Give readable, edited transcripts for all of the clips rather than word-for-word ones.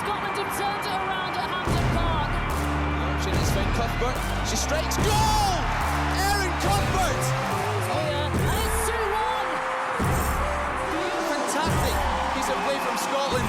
Scotland have turned it around at Hampden Park. Launching is Finn Cuthbert. She strikes goal! Erin Cuthbert! Weir, and it's 2-1. Fantastic piece of play from Scotland.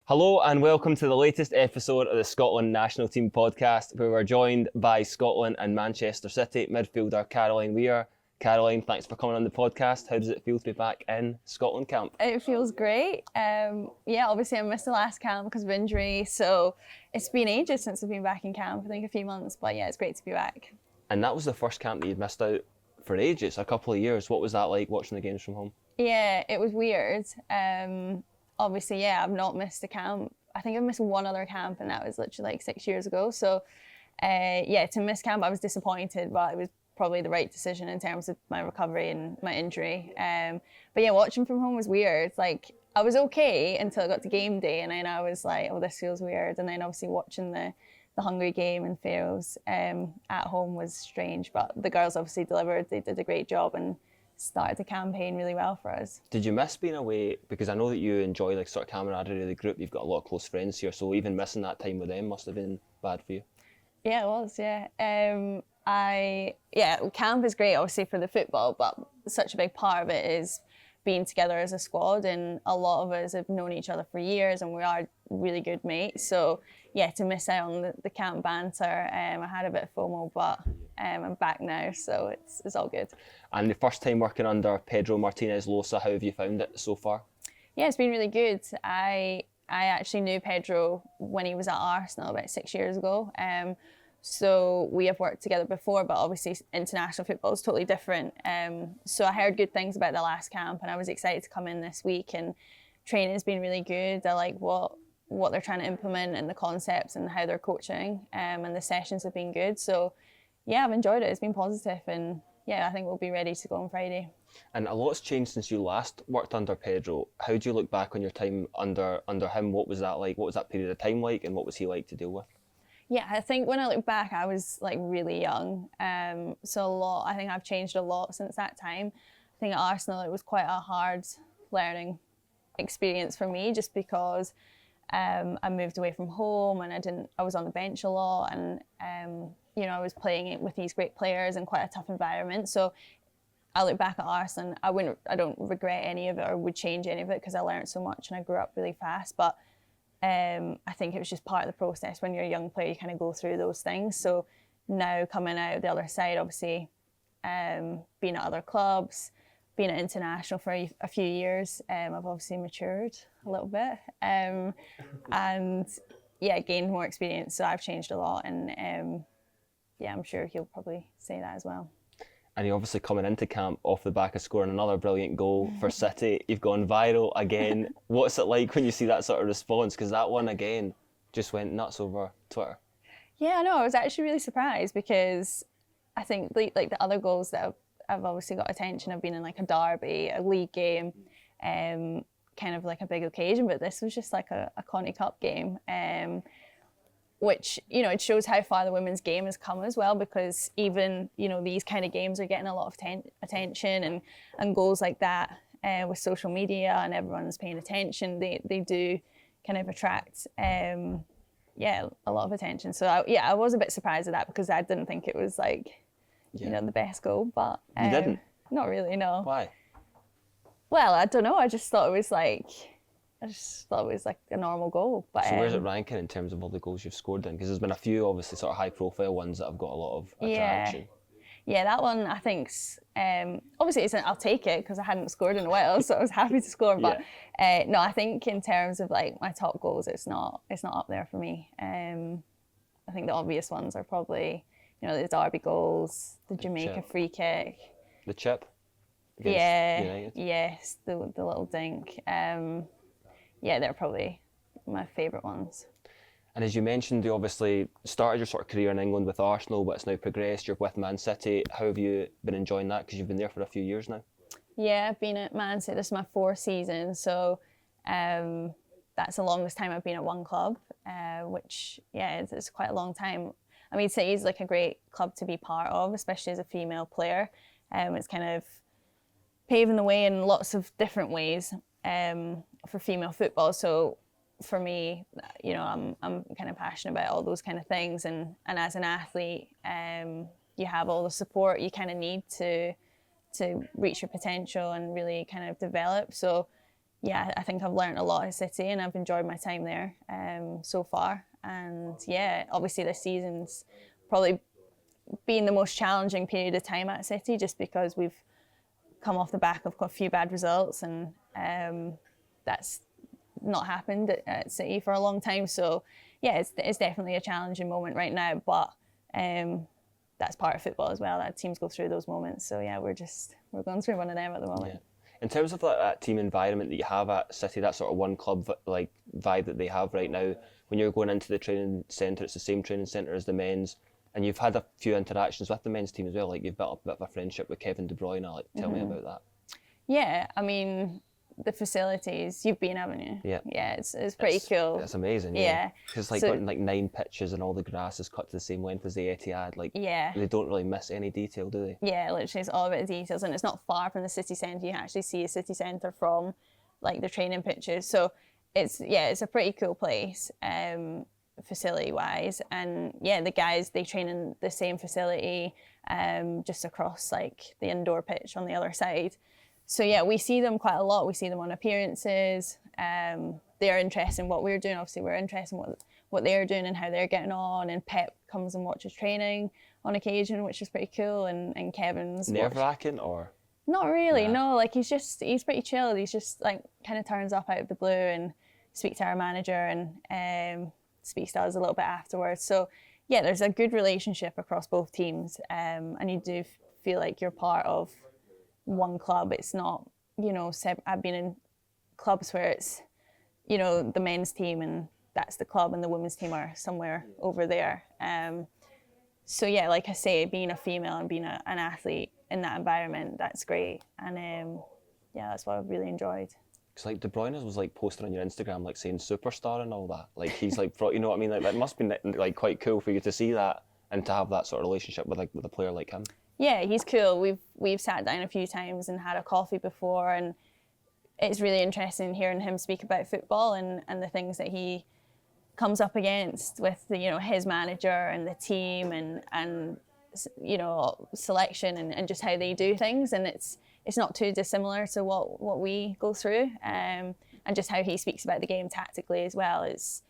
Hello and welcome to the latest episode of the Scotland National Team podcast, where we're joined by Scotland and Manchester City midfielder Caroline Weir. Caroline, thanks for coming on the podcast. How does it feel to be back in Scotland camp? It feels great. Obviously I missed the last camp because of injury, so it's been ages since I've been back in camp, I think a few months, but yeah, it's great to be back. And that was the first camp that you'd missed out for ages, a couple of years. What was that like, watching the games from home? Yeah, it was weird. Obviously, I've not missed a camp. I think I've missed one other camp, and that was literally like 6 years ago. So, to miss camp, I was disappointed, but it was probably the right decision in terms of my recovery and my injury. But yeah, watching from home was weird. Like, I was okay until I got to game day, and then I was like, oh, this feels weird. And then obviously watching the Hungary game and Faroes at home was strange, but the girls obviously delivered. They did a great job and started the campaign really well for us. Did you miss being away? Because I know that you enjoy like sort of camaraderie of the group. You've got a lot of close friends here, so even missing that time with them must have been bad for you. Yeah, it was, yeah. Camp is great obviously for the football, but such a big part of it is being together as a squad, and a lot of us have known each other for years and we are really good mates. So yeah, to miss out on the camp banter, I had a bit of FOMO, but I'm back now, so it's all good. And the first time working under Pedro Martinez Losa, how have you found it so far? Yeah, it's been really good. I actually knew Pedro when he was at Arsenal about 6 years ago. So we have worked together before, but obviously international football is totally different. So I heard good things about the last camp, and I was excited to come in this week, and training has been really good. I like what they're trying to implement and the concepts and how they're coaching, and the sessions have been good. So yeah, I've enjoyed it. It's been positive, and yeah, I think we'll be ready to go on Friday. And a lot's changed since you last worked under Pedro. How do you look back on your time under him? What was that like? What was that period of time like, and what was he like to deal with? Yeah, I think when I look back, I was like really young. So I think I've changed a lot since that time. I think at Arsenal, it was quite a hard learning experience for me, just because I moved away from home and I was on the bench a lot, and I was playing it with these great players in quite a tough environment. So I look back at Arsenal, and I don't regret any of it or would change any of it, because I learned so much and I grew up really fast. But I think it was just part of the process. When you're a young player, you kind of go through those things. So now coming out the other side, obviously, being at other clubs, being at international for a few years, I've obviously matured a little bit, and gained more experience. So I've changed a lot, and I'm sure he'll probably say that as well. And you're obviously coming into camp off the back of scoring another brilliant goal for City. You've gone viral again. What's it like when you see that sort of response? Because that one again just went nuts over Twitter. Yeah, I know. I was actually really surprised, because I think like the other goals that have obviously got attention have been in like a derby, a league game, kind of like a big occasion. But this was just like a Conti Cup game. Which, it shows how far the women's game has come as well, because even, these kind of games are getting a lot of attention, and goals like that with social media and everyone's paying attention, they do kind of attract, a lot of attention. So I was a bit surprised at that, because I didn't think it was like, the best goal, but... You didn't? Not really, no. Why? Well, I don't know, I just thought it was like a normal goal. But, so where's it ranking in terms of all the goals you've scored then? Because there's been a few obviously sort of high profile ones that have got a lot of attraction. Yeah, that one I think's, obviously I'll take it, because I hadn't scored in a while, so I was happy to score. But no, I think in terms of like my top goals, it's not up there for me. I think the obvious ones are probably, the derby goals, the Jamaica free kick. The chip? United. Yes, the little dink. They're probably my favourite ones. And as you mentioned, you obviously started your sort of career in England with Arsenal, but it's now progressed. You're with Man City. How have you been enjoying that? Because you've been there for a few years now. Yeah, I've been at Man City. This is my 4th season, so that's the longest time I've been at one club, which, it's quite a long time. I mean, City is like a great club to be part of, especially as a female player. It's kind of paving the way in lots of different ways for female football. So for me, you know, I'm kind of passionate about all those kind of things, and as an athlete, you have all the support you kind of need to reach your potential and really kind of develop. So yeah, I think I've learned a lot at City, and I've enjoyed my time there so far. And yeah, obviously this season's probably been the most challenging period of time at City, just because we've come off the back of a few bad results, and that's not happened at City for a long time. So yeah, it's definitely a challenging moment right now, but that's part of football as well, that teams go through those moments. So yeah, we're going through one of them at the moment. Yeah. In terms of that team environment that you have at City, that sort of one club like vibe that they have right now, when you're going into the training centre, it's the same training centre as the men's, and you've had a few interactions with the men's team as well, like you've built up a bit of a friendship with Kevin De Bruyne. Like, tell me about that. Yeah, I mean, the facilities, you've been, haven't you? Yeah. Yeah, it's pretty cool. It's amazing. Yeah. Because like got like 9 pitches and all the grass is cut to the same length as the Etihad. Like, yeah, they don't really miss any detail, do they? Yeah, literally, it's all about the details, and it's not far from the city centre. You can actually see a city centre from like the training pitches. So it's a pretty cool place, facility wise. And yeah, the guys, they train in the same facility, just across like the indoor pitch on the other side. So yeah, we see them quite a lot. We see them on appearances. They're interested in what we're doing. Obviously, we're interested in what they're doing and how they're getting on. And Pep comes and watches training on occasion, which is pretty cool. And Kevin's nerve-wracking, or not really? No, like he's pretty chilled. He's just like kind of turns up out of the blue and speaks to our manager, and speaks to us a little bit afterwards. So yeah, there's a good relationship across both teams, and you do feel like you're part of one club. It's not, you know, I've been in clubs where it's, you know, the men's team and that's the club, and the women's team are somewhere over there. So yeah, like I say, being a female and being an athlete in that environment, that's great. And yeah, that's what I've really enjoyed. Because like De Bruyne was like posting on your Instagram, like saying superstar and all that. Like he's like, you know what I mean? Like that must be like quite cool for you to see that and to have that sort of relationship with a player like him. Yeah, he's cool. We've sat down a few times and had a coffee before, and it's really interesting hearing him speak about football and the things that he comes up against with his manager and the team and you know, selection and just how they do things, and it's not too dissimilar to what we go through, and just how he speaks about the game tactically as well. Is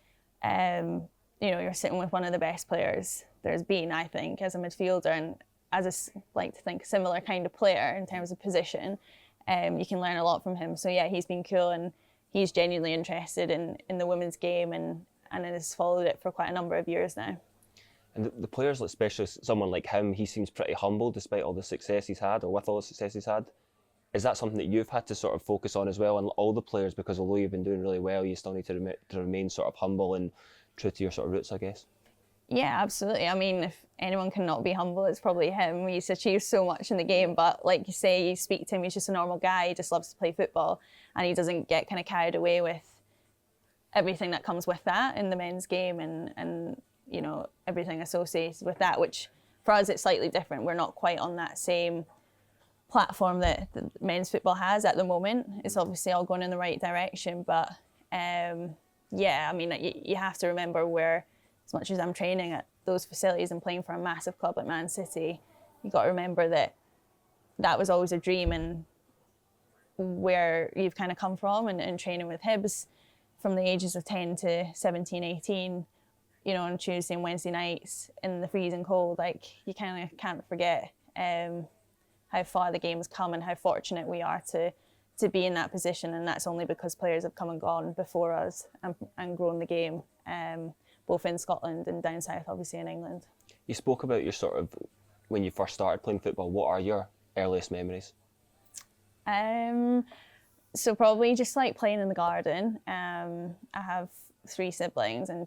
you know, you're sitting with one of the best players there's been, I think, as a midfielder, and as a like to think similar kind of player in terms of position. You can learn a lot from him. So yeah, he's been cool, and he's genuinely interested in the women's game and has followed it for quite a number of years now. And the players, especially someone like him, he seems pretty humble despite all the success he's had, or with all the success he's had. Is that something that you've had to sort of focus on as well, and all the players, because although you've been doing really well, you still need to remain sort of humble and true to your sort of roots, I guess? Yeah, absolutely. I mean, if anyone cannot be humble, it's probably him. He's achieved so much in the game, but like you say, you speak to him, he's just a normal guy. He just loves to play football, and he doesn't get kind of carried away with everything that comes with that in the men's game and you know, everything associated with that, which for us, it's slightly different. We're not quite on that same platform that the men's football has at the moment. It's obviously all going in the right direction, but yeah, I mean, you have to remember where, as much as I'm training at those facilities and playing for a massive club like Man City, you got to remember that was always a dream, and where you've kind of come from, and training with Hibs from the ages of 10 to 17, 18, you know, on Tuesday and Wednesday nights in the freezing cold, like you kind of can't forget how far the game has come and how fortunate we are to be in that position. And that's only because players have come and gone before us and grown the game, both in Scotland and down south, obviously in England. You spoke about your sort of, when you first started playing football, what are your earliest memories? So probably just like playing in the garden. I have 3 siblings, and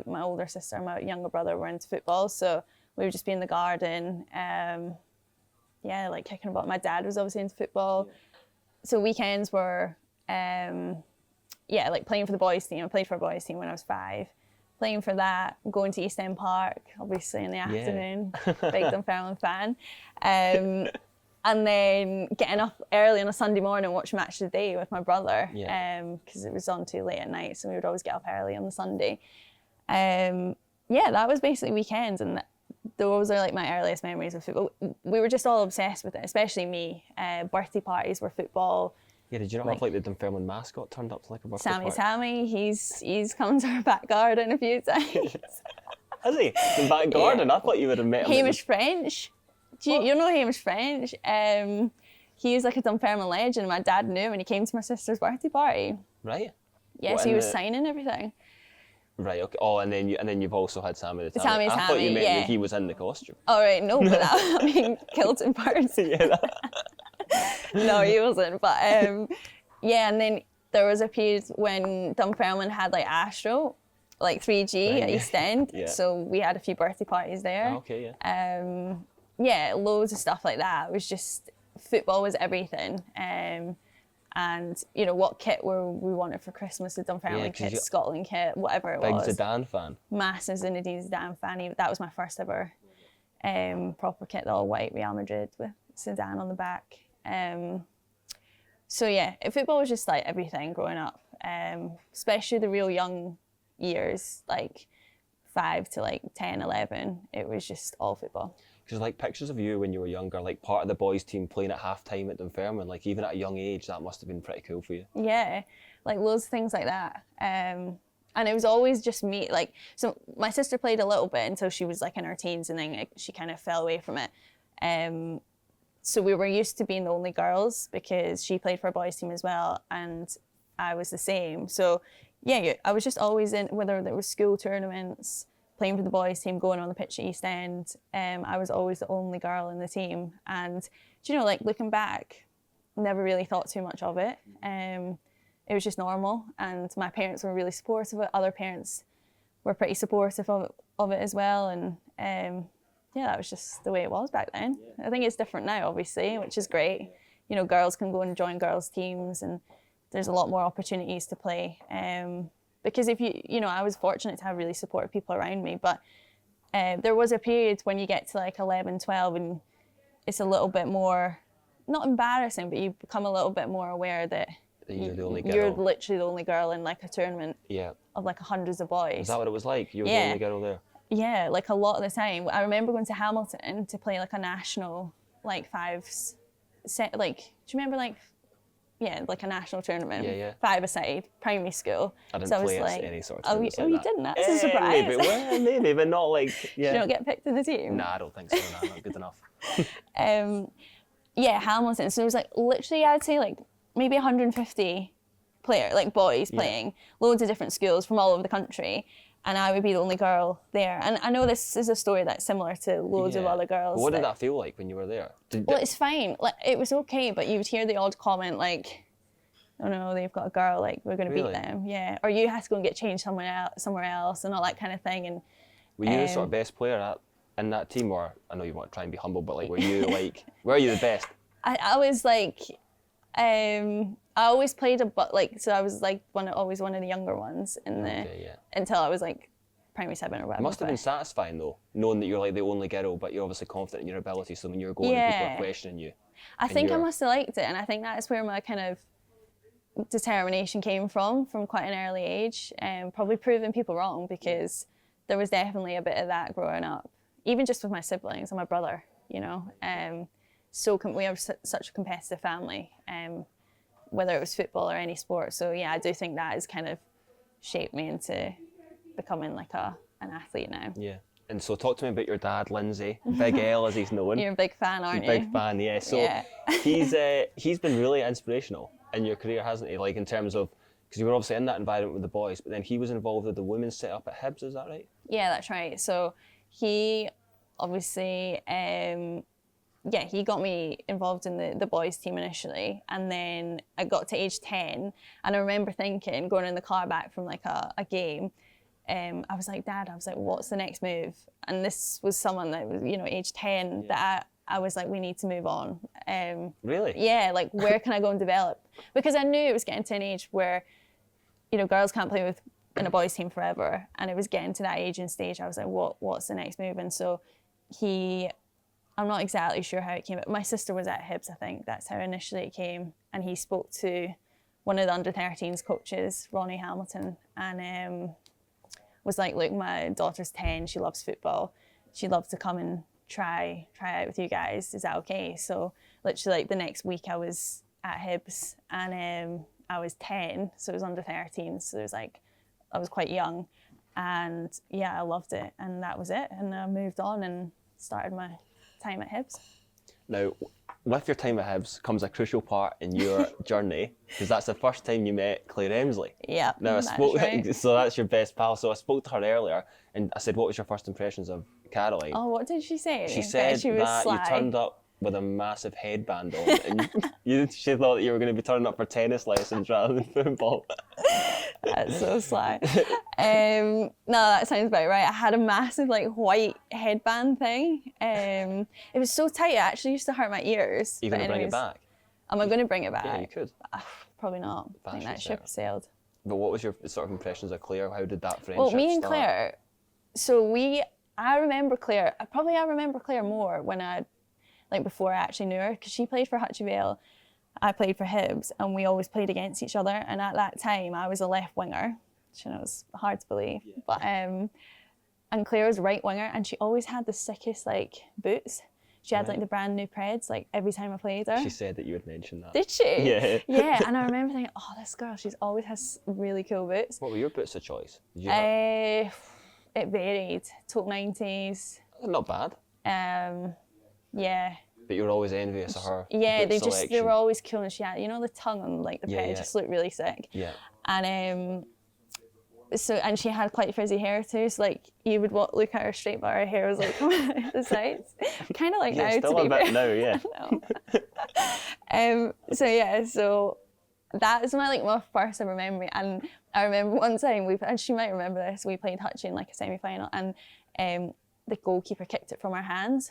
my older sister and my younger brother were into football, so we would just be in the garden. Yeah, like kicking about. My dad was obviously into football, so weekends were yeah, like playing for the boys team. I played for a boys team when I was 5. Playing for that, going to East End Park, obviously in the afternoon, big Dunfermline fan. And then getting up early on a Sunday morning and watch Match of the Day with my brother, because it was on too late at night, so we would always get up early on the Sunday. That was basically weekends, and those are like my earliest memories of football. We were just all obsessed with it, especially me. Birthday parties were football. Yeah, did you not have like the Dunfermline mascot turned up to like a birthday party? Sammy, he's come to our back garden a few times. Has he? The back garden? I thought you would have met him. Hamish French. You know Hamish French? He was like a Dunfermline legend. My dad knew him when he came to my sister's birthday party. Right. Yes, he was signing everything. Right. Okay. Oh, and then you've also had Sammy the Sammy. I thought you meant that he was in the costume. Oh right, no, but that, I mean, kilted parts. No, he wasn't. But and then there was a period when Dunfermline had like Astro, like 3G at East End. So we had a few birthday parties there. Oh, okay. Yeah. Loads of stuff like that. It was just, football was everything. And you know, what kit we wanted for Christmas, the Dunfermline kit, Scotland kit, whatever it was. Big Zidane fan. Massive Zinedine Zidane fan. That was my first ever proper kit, the all white Real Madrid with Zidane on the back. Football was just like everything growing up, especially the real young years, like 5 to like 10, 11. It was just all football. Because like pictures of you when you were younger, like part of the boys team playing at half-time at Dunfermline, like even at a young age, that must have been pretty cool for you. Yeah, like loads of things like that. And it was always just me, like, so my sister played a little bit until she was like in her teens, and then she kind of fell away from it. So we were used to being the only girls because she played for a boys team as well, and I was the same. So yeah, I was just always in, whether there was school tournaments, playing for the boys team, going on the pitch at East End. I was always the only girl in the team. And, you know, like looking back, never really thought too much of it. It was just normal. And my parents were really supportive of it. Other parents were pretty supportive of it as well. And that was just the way it was back then. I think it's different now, obviously, which is great. You know, girls can go and join girls' teams, and there's a lot more opportunities to play. Because if I was fortunate to have really supportive people around me, but there was a period when you get to like 11, 12, and it's a little bit more, not embarrassing, but you become a little bit more aware that you're the only girl. You're literally the only girl in like a tournament of like hundreds of boys. Is that what it was like? You were the only girl there? Yeah, like a lot of the time. I remember going to Hamilton to play like a national, like fives, like, do you remember like, like a national tournament, 5-a-side, primary school. I didn't play any sort of tournaments like you that. didn't? That's a surprise. Maybe, but not like, You don't get picked in the team? Nah, I don't think so. Nah, not good enough. Hamilton. So it was like, literally, I'd say like maybe 150 boys playing, loads of different schools from all over the country. And I would be the only girl there. And I know this is a story that's similar to loads of other girls. But what did that feel like when you were there? Well, it's fine. Like, it was okay, but you would hear the odd comment like, oh no, they've got a girl, like, we're going to beat them. Yeah. Or you have to go and get changed somewhere else and all that kind of thing. And were you the sort of best player in that team? Or, I know you want to try and be humble, but like, were you the best? I was like, I always played so I was like always one of the younger ones until I was like primary 7 or whatever. It must have been satisfying though, knowing that you're like the only girl, but you're obviously confident in your ability, so when you're going and people are questioning you. I think I must have liked it, and I think that's where my kind of determination came from quite an early age, and probably proving people wrong, because there was definitely a bit of that growing up, even just with my siblings and my brother, you know. We have such a competitive family, whether it was football or any sport. So yeah, I do think that has kind of shaped me into becoming like an athlete now. Yeah. And so talk to me about your dad, Lindsay, Big L as he's known. You're a big fan, aren't you? Big fan, yeah. So he's been really inspirational in your career, hasn't he? Like in terms of, because you were obviously in that environment with the boys, but then he was involved with the women's set up at Hibs, is that right? Yeah, that's right. So he obviously, he got me involved in the boys team initially, and then I got to age 10, and I remember thinking, going in the car back from like a game, I was like, Dad, what's the next move? And this was someone that was, age 10, that I was like, we need to move on. Really? Yeah, like where can I go and develop? Because I knew it was getting to an age where, girls can't play in a boys team forever, and it was getting to that age and stage. I was like, what's the next move? And so he I'm not exactly sure how it came, but my sister was at Hibs, I think. That's how initially it came. And he spoke to one of the under-13s coaches, Ronnie Hamilton, and was like, look, my daughter's 10, she loves football. She'd love to come and try out with you guys. Is that okay? So literally like the next week I was at Hibs, and I was 10, so it was under-13. So it was like, I was quite young. And yeah, I loved it. And that was it. And I moved on and started my time at Hibs. Now, with your time at Hibs comes a crucial part in your journey, because that's the first time you met Claire Emslie. Yeah, Now, right. So that's your best pal. So I spoke to her earlier, and I said, what was your first impressions of Caroline? Oh, what did she say? She said she was that sly. you turned up with a massive headband on, and she thought that you were going to be turning up for tennis lessons rather than football. That's so sly. No, that sounds about right. I had a massive like white headband thing. It was so tight, it actually used to hurt my ears. Are you going to bring it back? Am I going to bring it back? Yeah, you could. Probably not. I think that ship has sailed. But what was your sort of impressions of Claire? How did that friendship Well, me and start? Claire, so I remember Claire, I remember Claire more when before I actually knew her, because she played for Hutchie Vale, I played for Hibs, and we always played against each other. And at that time, I was a left winger, which was hard to believe. Yeah. But and Claire was right winger, and she always had the sickest like boots. She had like the brand new Preds like every time I played her. She said that you had mentioned that. Did she? Yeah. Yeah, and I remember thinking, oh, this girl, she's always has really cool boots. What were your boots of choice? Did you It varied. Taupe 90s. Not bad. Yeah. But you were always envious of her. Yeah, boot they were always cool, and she had, the tongue on like the pair just looked really sick. Yeah. And and she had quite frizzy hair too, so like you would look at her straight, but her hair was like coming out the sides. Kind of like now, still to be a bit fair. now, yeah. So that is my first ever memory. And I remember one time and she might remember this, we played Hutchie in like a semi-final, and the goalkeeper kicked it from our hands.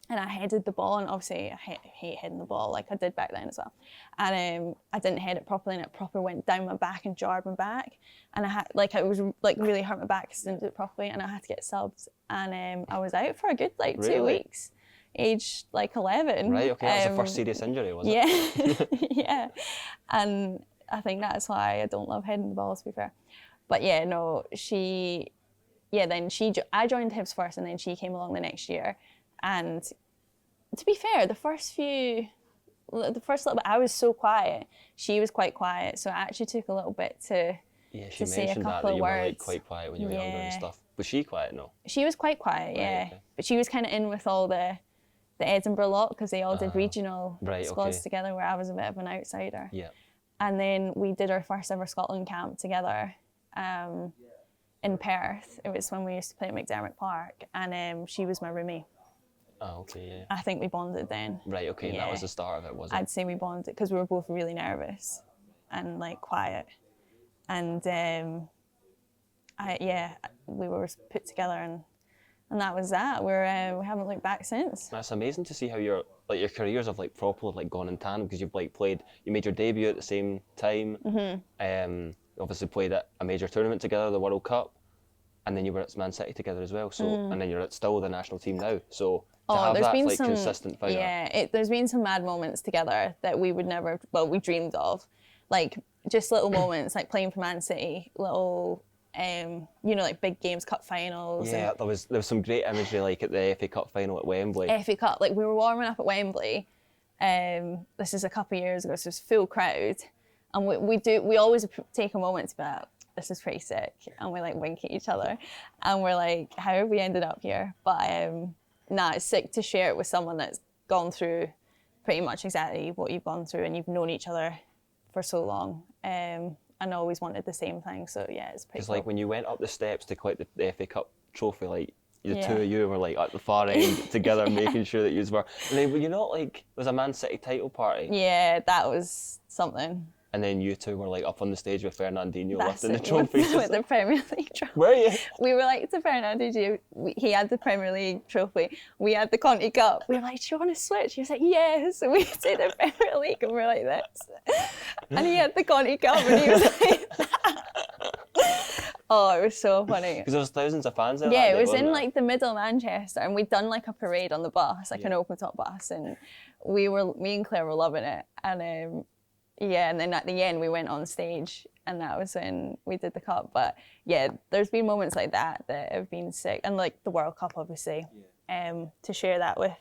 And I headed the ball, and obviously I hate heading the ball, like I did back then as well. And I didn't head it properly, and it properly went down my back and jarred my back. And I had it was like really hurt my back because I didn't do it properly, and I had to get subbed. And I was out for a good 2 weeks, aged 11. Right. Okay. That was the first serious injury, was it? Yeah. Yeah. And I think that's why I don't love heading the ball, to be fair. But yeah, no, I joined Hibs first, and then she came along the next year. And to be fair, the first little bit, I was so quiet. She was quite quiet, so it actually took a little bit to say a couple of you words. were quite quiet when you were younger and stuff. Was she quiet? No. She was quite quiet, yeah. Okay. But she was kind of in with all the Edinburgh lot, because they all did regional squads together, where I was a bit of an outsider. Yeah. And then we did our first ever Scotland camp together. In Perth. It was when we used to play at McDermott Park, and she was my roomie. Oh, okay, yeah. I think we bonded then. Right, okay, and that was the start of it, was it? I'd say we bonded because we were both really nervous and quiet. And we were put together, and that was that. We haven't looked back since. That's amazing to see how your careers have properly gone in tandem, because you've you made your debut at the same time. Mm-hmm. Obviously played at a major tournament together, the World Cup, and then you were at Man City together as well. So and then you're at still the national team now. So to have there's that been some consistent fire. Yeah, there's been some mad moments together that we would never. Well, we dreamed of, just little moments like playing for Man City, little. Big games, cup finals. Yeah, there was some great imagery at the FA Cup final at Wembley. FA Cup, we were warming up at Wembley. This is a couple of years ago, so it's full crowd, and we always take a moment to be like, this is pretty sick, and we wink at each other, and we're like, how have we ended up here? But it's sick to share it with someone that's gone through pretty much exactly what you've gone through, and you've known each other for so long. And always wanted the same thing, so yeah, it's pretty cool. It's when you went up the steps to collect the FA Cup trophy, the two of you were at the far end together, making sure that you were. And then were you not there was a Man City title party? Yeah, that was something. And then you two were up on the stage with Fernandinho lifting the trophy. With the Premier League trophy. Were you? We were to Fernandinho, he had the Premier League trophy, we had the Conti Cup. We were like, do you want to switch? He was like, yeah. So we did the Premier League, and we're like this. And he had the Conti Cup, and he was like that. Oh, it was so funny. Because there was thousands of fans there. Yeah, that it day, was wasn't in there? like the middle of Manchester, and we'd done like a parade on the bus, like an open top bus, and me and Claire were loving it. And yeah, and then at the end we went on stage, and that was when we did the cup. But yeah, there's been moments like that have been sick, and like the World Cup, obviously. To share that with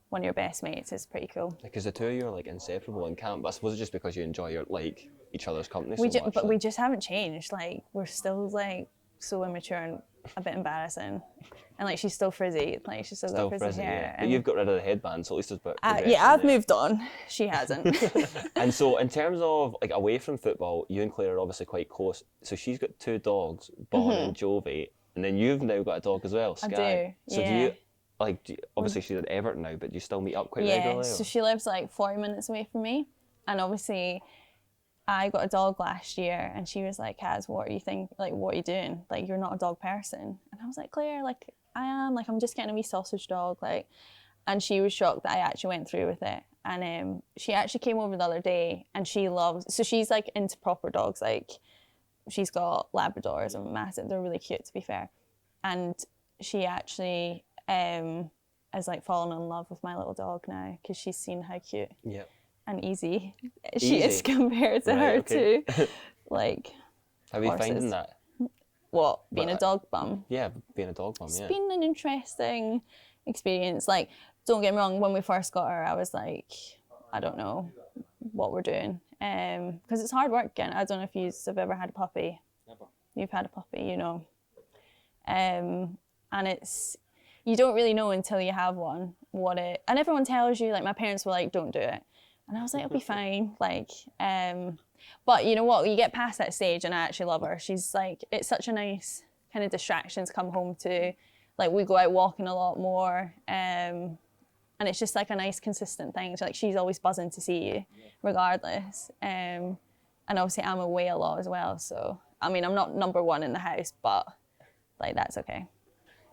one of your best mates is pretty cool. Because the two of you are like inseparable in camp, but I suppose it's just because you enjoy your like each other's company so much. But we just haven't changed. Like we're still like so immature and a bit embarrassing, and like she's still frizzy. Like she's still got frizzy hair. yeah. But you've got rid of the headband, so at least there's a bit. Yeah, I've moved on. She hasn't. And so, in terms of like away from football, you and Claire are obviously quite close. So she's got two dogs, Bon and Jovi, and then you've now got a dog as well, Sky. I do. So yeah. do you like? Obviously, she's at Everton now, but do you still meet up quite Yeah, regularly? so she lives like 40 minutes away from me, and obviously I got a dog last year, and she was like, Kaz, what are you what are you doing? Like, you're not a dog person. And I was like, Claire, like, I am, like, I'm just getting a wee sausage dog, like, and she was shocked that I actually went through with it. And she actually came over the other day, and so she's like into proper dogs, like, she's got Labradors and massive, they're really cute to be fair. And she actually has like fallen in love with my little dog now, because she's seen how cute and easy she is compared to her too. Like, how are you horses. finding that? What, being a dog bum? Yeah, being a dog bum. It's been an interesting experience. Like, don't get me wrong, when we first got her, I was like, I don't know what we're doing, because it's hard work. Again, I don't know if you've ever had a puppy. Never. You've had a puppy, you know. And you don't really know until you have one and everyone tells you, like my parents were like, don't do it. And I was like, it'll be fine. Like, but you know what? You get past that stage, and I actually love her. She's like, it's such a nice kind of distraction to come home to. Like, we go out walking a lot more, and it's just like a nice, consistent thing. So, like, she's always buzzing to see you, regardless. And obviously, I'm away a lot as well. So, I mean, I'm not number one in the house, but like, that's okay.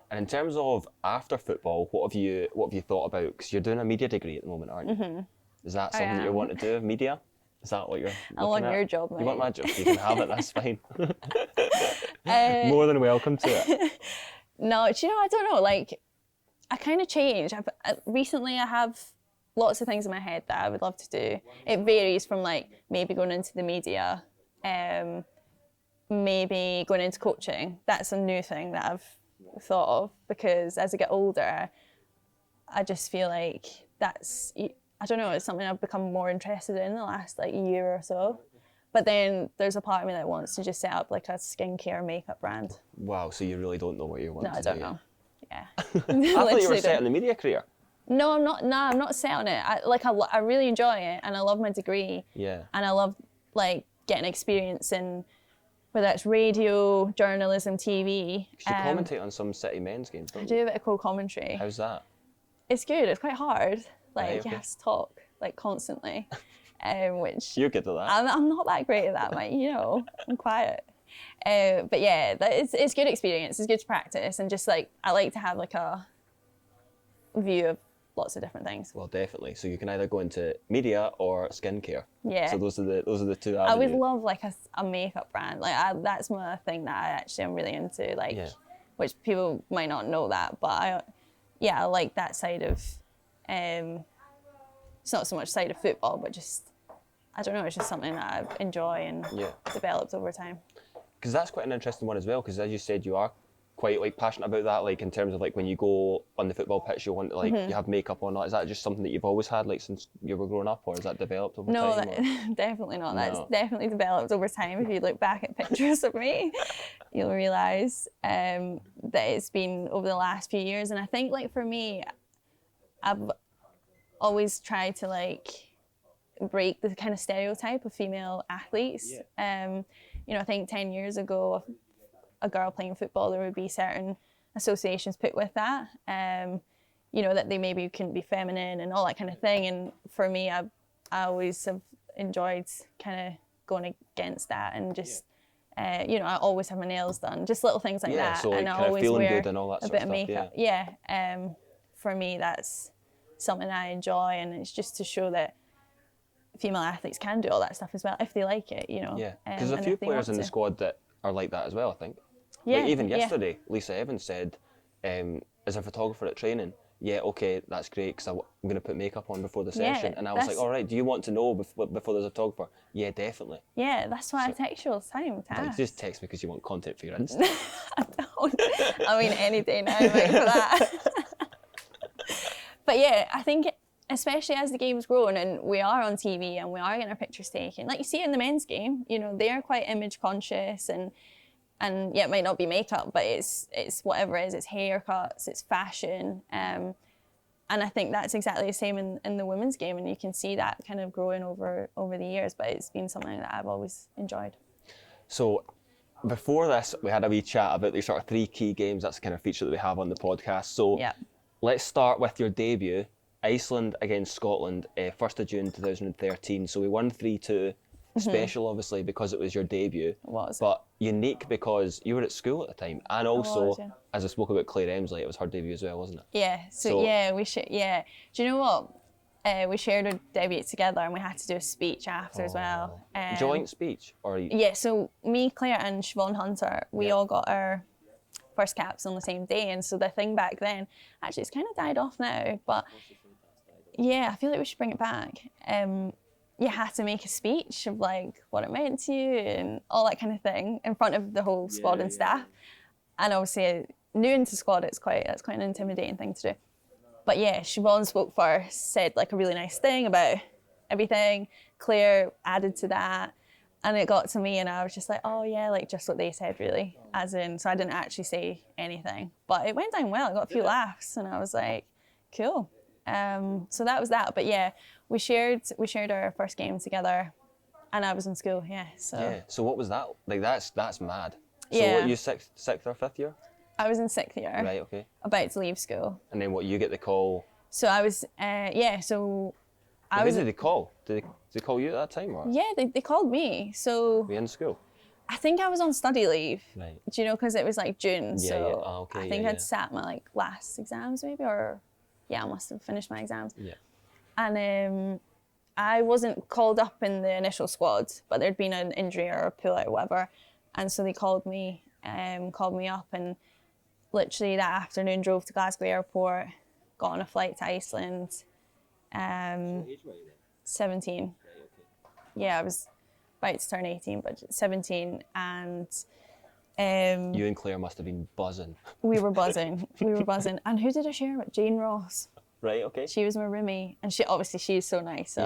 And in terms of after football, what have you thought about? Because you're doing a media degree at the moment, aren't you? Mm-hmm. Is that something that you want to do, media? Is that what you're I want at? your job, mate. You want my job? You can have it, that's fine. More than welcome to it. No, do you know, I don't know, like, I kind of changed. Recently I have lots of things in my head that I would love to do. It varies from like maybe going into the media, maybe going into coaching. That's a new thing that I've thought of, because as I get older, I just feel like that's, I don't know, it's something I've become more interested in the last like year or so. But then there's a part of me that wants to just set up like a skincare makeup brand. Wow, so you really don't know what you want to do? No, I don't know. Yeah. I thought you were set in the media career. No, I'm not. Nah, I'm not set on it. I really enjoy it, and I love my degree. Yeah. And I love like getting experience in whether it's radio, journalism, TV. You commentate on some City men's games, don't I you? do a bit of co-commentary. How's that? It's good. It's quite hard. Like, Right, okay. you have to talk like constantly, which You're good at that. I'm not that great at that, mate. You know, I'm quiet. But yeah, it's good experience. It's good to practice, and just like I like to have like a view of lots of different things. Well, definitely. So you can either go into media or skincare. Yeah. So those are the two avenues. I would love like a makeup brand. Like that's my thing that I actually am really into. Like, which people might not know that, but I like that side of. It's not so much side of football, but just I don't know. It's just something that I enjoy and developed over time. Because that's quite an interesting one as well. Because as you said, you are quite like passionate about that. Like in terms of like when you go on the football pitch, you want to like you have makeup on. Is that just something that you've always had like since you were growing up, or is that developed over time? No, definitely not. That's definitely developed over time. If you look back at pictures of me, you'll realise that it's been over the last few years. And I think like for me, I've always tried to like break the kind of stereotype of female athletes. You know, I think 10 years ago, a girl playing football, there would be certain associations put with that. You know, that they maybe couldn't be feminine and all that kind of thing. And for me, I always have enjoyed kind of going against that and just, you know, I always have my nails done, just little things like that. So like and I kind of always feeling wear good and all that a sort bit of of stuff. makeup. For me, that's something I enjoy, and it's just to show that female athletes can do all that stuff as well if they like it, you know. Yeah, because there's a few players in the squad that are like that as well, I think. Yeah, Like even yeah. yesterday, Lisa Evans said, as a photographer at training, yeah, okay, that's great because I'm going to put makeup on before the Yeah, session. And I was like, that's- all right, do you want to know before there's a photographer? Yeah, definitely. Yeah, that's why I text you all the time to Like, ask. just text me because you want content for your Insta. I mean, any day now, mate, for that. But yeah, I think especially as the game's grown and we are on TV and we are getting our pictures taken, like you see in the men's game, you know, they are quite image conscious and yeah, it might not be makeup, but it's whatever it is, it's haircuts, it's fashion. And I think that's exactly the same in the women's game, and you can see that kind of growing over the years, but it's been something that I've always enjoyed. So before this, we had a wee chat about the sort of 3 key games. That's the kind of feature that we have on the podcast. So Yeah. let's start with your debut, Iceland against Scotland, 1st of June 2013. So we won 3-2. Special, obviously, because it was your debut. Was. But unique because you were at school at the time. And also, was, yeah. as I spoke about Claire Emslie, it was her debut as well, wasn't it? Yeah, so yeah, we should. Yeah, do you know what? We shared our debut together, and we had to do a speech after as well. Joint speech? Or Yeah, so me, Claire, and Siobhan Hunter, we all got our first caps on the same day, and so the thing back then, actually, it's kind of died off now, but yeah, I feel like we should bring it back. You had to make a speech of like what it meant to you and all that kind of thing in front of the whole squad and staff. And obviously, new into squad, that's quite an intimidating thing to do. But yeah, Siobhan spoke first, said like a really nice thing about everything. Claire added to that, and it got to me, and I was just like, oh yeah, like just what they said really, as in. So I didn't actually say anything, but it went down well. I got a few laughs, and I was like, cool. So that was that. But yeah, we shared our first game together, and I was in school. Yeah. So. Yeah. So what was that like? That's mad. So Yeah. what, you sixth or 5th year? I was in 6th year. Right. Okay. About to leave school. And then what? You get the call. So I was. Yeah. So. Who did they call? Did they call you at that time or? Yeah, they called me. So Were you in school? I think I was on study leave. Right. Do you know? Because it was like June. Yeah, so yeah. Oh, okay, I think yeah, I'd yeah. sat my like last exams maybe, or yeah, I must have finished my exams. Yeah. And I wasn't called up in the initial squad, but there'd been an injury or a pull out or whatever, and so they called me up, and literally that afternoon drove to Glasgow Airport, got on a flight to Iceland. 17. Yeah, I was about to turn 18, but 17, and You and Claire must have been buzzing. we were buzzing. And who did I share with? Jane Ross. Right. Okay. She was my roomie, and she's so nice. So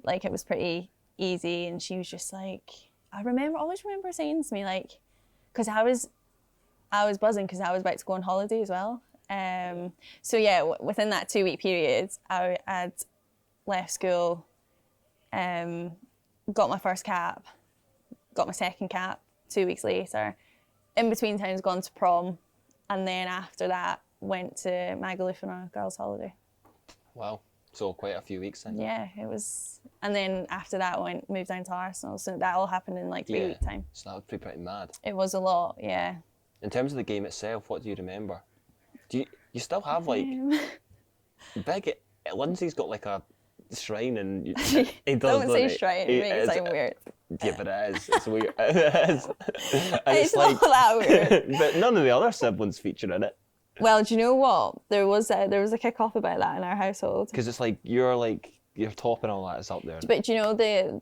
like, it was pretty easy, and she was just like, always remember saying to me like, because I was buzzing because I was about to go on holiday as well. So yeah, within that 2-week period, I had left school, got my first cap, got my second cap 2 weeks later. In between times, gone to prom, and then after that, went to Magaluf on a girls' holiday. Wow. So quite a few weeks then. Yeah, it was. And then after that, moved down to Arsenal. So that all happened in like 3 weeks time. So that would be pretty mad. It was a lot, yeah. In terms of the game itself, what do you remember? Do you still have like big? Lindsay's got like a shrine, and he does. Don't say doesn't he? shrine. He It makes it is- sound weird. Yeah, but it is. It's weird. It is. And It's not that weird. But none of the other siblings feature in it. Well, do you know what? There was a kick-off about that in our household. Because it's like your top and all that is up there. But do you know the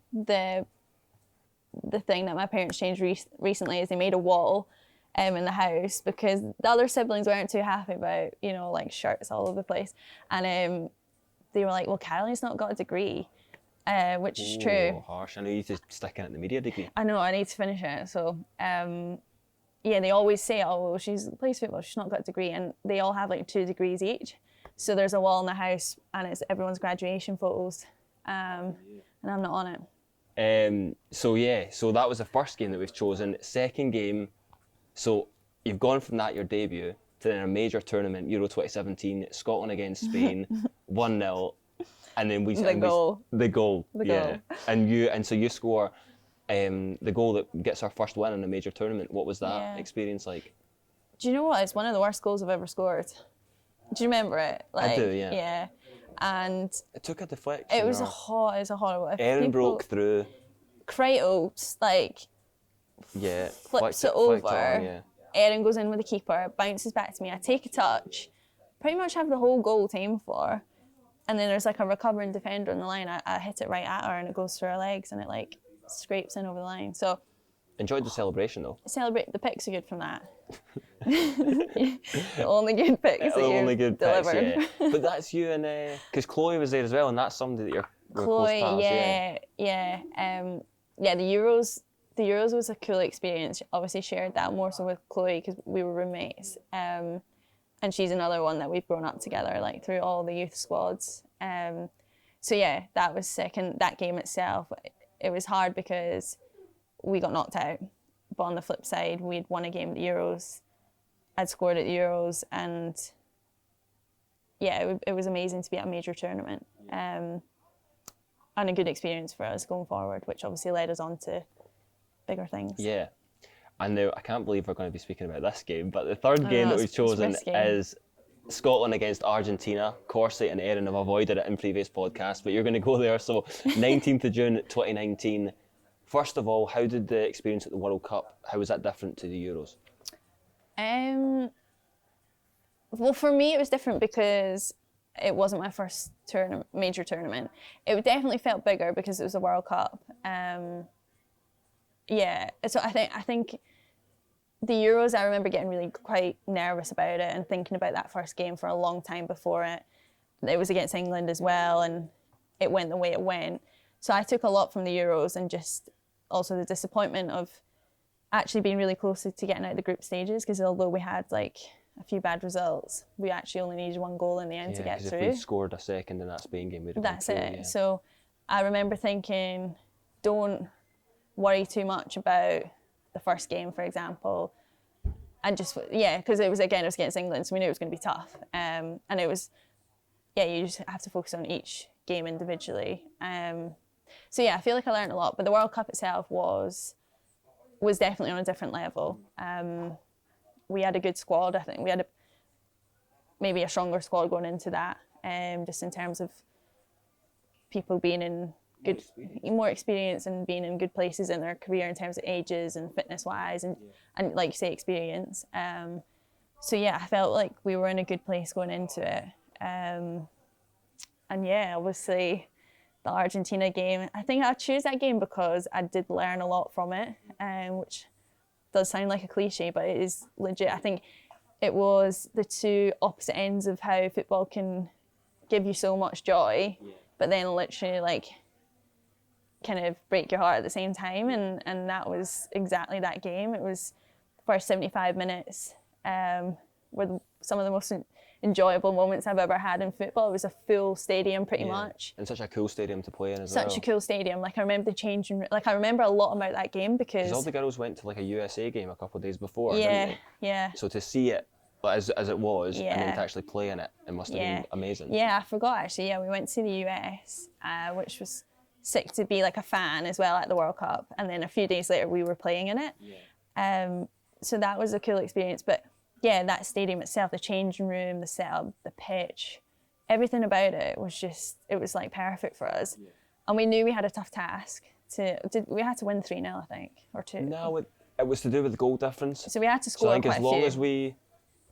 thing that my parents changed recently is they made a wall in the house because the other siblings weren't too happy about, you know, like shirts all over the place. And they were like, well, Caroline's not got a degree, which is true. Oh, harsh. I know you need to stick in at the media degree. I know, I need to finish it. So, yeah, they always say, oh, well, she's plays football, she's not got a degree. And they all have like 2 degrees each. So there's a wall in the house and it's everyone's graduation photos. And I'm not on it. So that was the first game that we've chosen. Second game, so you've gone from that, your debut, to then a major tournament, Euro 2017, Scotland against Spain, 1-0. And then The goal. And so you score the goal that gets our first win in a major tournament. What was that experience like? Do you know what? It's one of the worst goals I've ever scored. Do you remember it? I do, yeah. Yeah. And It took a deflection. it was a horrible. Aaron broke through. Kratos, like, flips flicked it over. flicked on, yeah. Erin goes in with the keeper, bounces back to me. I take a touch, pretty much have the whole goal to aim for. And then there's like a recovering defender on the line. I hit it right at her and it goes through her legs and it like scrapes in over the line. So Enjoyed the celebration though. celebrate, the pics are good from that. The only good pics that Only you've good delivered. picks, yeah. But that's you and because Chloe was there as well, and that's somebody that you're close Chloe, pals, yeah. The Euros was a cool experience. Obviously shared that more so with Chloe because we were roommates. And she's another one that we've grown up together, like through all the youth squads. So yeah, that was sick. And that game itself, it was hard because we got knocked out. But on the flip side, we'd won a game at the Euros. I'd scored at the Euros, and yeah, it was amazing to be at a major tournament. And a good experience for us going forward, which obviously led us on to bigger things. Yeah. And now I can't believe we're going to be speaking about this game, but the third game that we've chosen is Scotland against Argentina. Corsie and Erin have avoided it in previous podcasts, but you're going to go there. So 19th of June 2019. First of all, how did the experience at the World Cup, how was that different to the Euros? Well, for me, it was different because it wasn't my first major tournament. It definitely felt bigger because it was a World Cup. Yeah, so I think the Euros, I remember getting really quite nervous about it and thinking about that first game for a long time before it. It was against England as well, and it went the way it went. So I took a lot from the Euros, and just also the disappointment of actually being really close to getting out of the group stages, because although we had like a few bad results, we actually only needed one goal in the end to get through. If we'd scored a second in that Spain game, we'd have That's gone through, it. yeah. So I remember thinking, don't worry too much about the first game, for example, and just because it was against England, so we knew it was going to be tough, and it was you just have to focus on each game individually. So yeah, I feel like I learned a lot, but the World Cup itself was definitely on a different level. We had a good squad. I think we had maybe a stronger squad going into that, just in terms of people being in more experience and being in good places in their career in terms of ages and fitness wise and like you say, experience. So yeah, I felt like we were in a good place going into it. And yeah, obviously the Argentina game, I think I choose that game because I did learn a lot from it, which does sound like a cliche, but it is legit. I think it was the two opposite ends of how football can give you so much joy, but then literally like kind of break your heart at the same time, and that was exactly that game. It was the first 75 minutes were some of the most enjoyable moments I've ever had in football. It was a full stadium pretty much. And such a cool stadium to play in as well. Such a cool stadium. Like I remember the changing, like I remember a lot about that game because all the girls went to like a USA game a couple of days before, didn't they? Yeah. So to see it as it was, and then Yeah. to actually play in it, it must have been amazing. Yeah, I forgot actually. Yeah, we went to the US, which was sick to be like a fan as well at the World Cup. And then a few days later we were playing in it. So that was a cool experience. But yeah, that stadium itself, the changing room, the setup, the pitch, everything about it was like perfect for us. And we knew we had a tough task. We had to win 3-0, I think, or 2. No, it was to do with the goal difference. So we had to score so I think quite a few.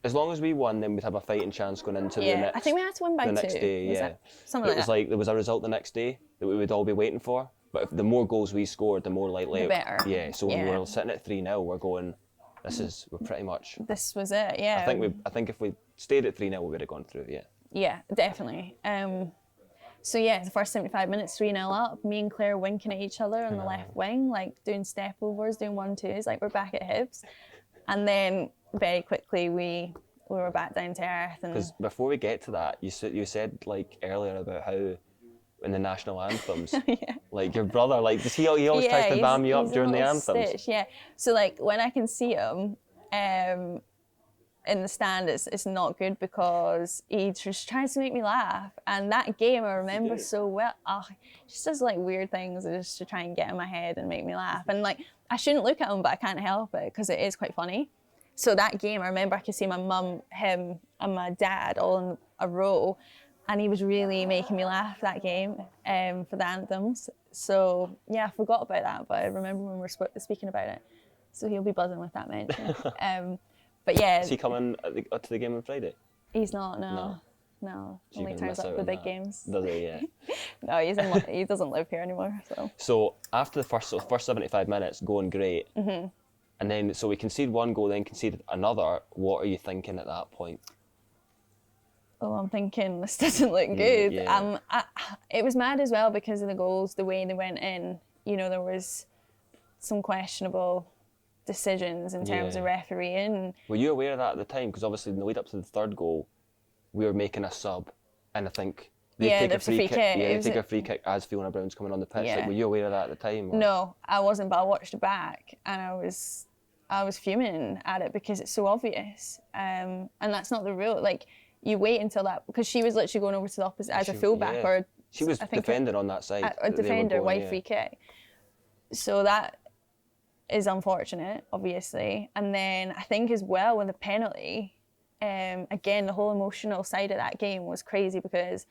as long as we won, then we'd have a fighting chance going into the next. I think we had to win by 2. The next day, Something like that. Like there was a result the next day that we would all be waiting for. But if the more goals we scored, the more likely. The better. Yeah. So when we were sitting at 3-0, we're going. We're pretty much. This was it. Yeah. I think if we stayed at 3-0, we would have gone through. Yeah. Yeah, definitely. So yeah, the first 75 minutes, 3-0 up, me and Claire winking at each other on the left wing, like doing step overs, doing 1-2s, like we're back at Hibs. And then very quickly we were back down to earth. Because before we get to that, you said like earlier about how in the national anthems, like your brother, like does he always tries to bam you up during the anthems? Stitch, yeah. So like when I can see him in the stand, it's not good because he just tries to make me laugh. And that game I remember so well. He just does like weird things just to try and get in my head and make me laugh. And like I shouldn't look at him, but I can't help it because it is quite funny. So that game, I remember I could see my mum, him, and my dad all in a row, and he was really making me laugh that game for the anthems. So yeah, I forgot about that, but I remember when we were speaking about it. so he'll be buzzing with that mention. But yeah, Is he coming to the game on Friday? he's not. No. So you're Only gonna turns miss up out the on big that. games. Does he? Yeah. No, he doesn't live here anymore. So after the first 75 minutes going great, Mm-hmm. and then so we conceded one goal, then conceded another. What are you thinking at that point? Oh, I'm thinking this doesn't look good. Yeah. It was mad as well because of the goals, the way they went in. You know, there was some questionable decisions in terms Yeah. of refereeing. Were you aware of that at the time? Because obviously in the lead up to the third goal, we were making a sub, and I think they Yeah, take there a was a free free kick. kick. Yeah, It they was take a- a free kick as Fiona Brown's coming on the pitch. Yeah. Like, were you aware of that at the time? Or? No, I wasn't, but I watched it back and I was fuming at it because it's so obvious. And that's not the rule. Like, you wait until that, because she was literally going over to the opposite as a fullback yeah. or She was I think defending on that side. a that they were defender, going, wide yeah. free kick. So that is unfortunate, obviously. And then I think as well with the penalty, again, the whole emotional side of that game was crazy because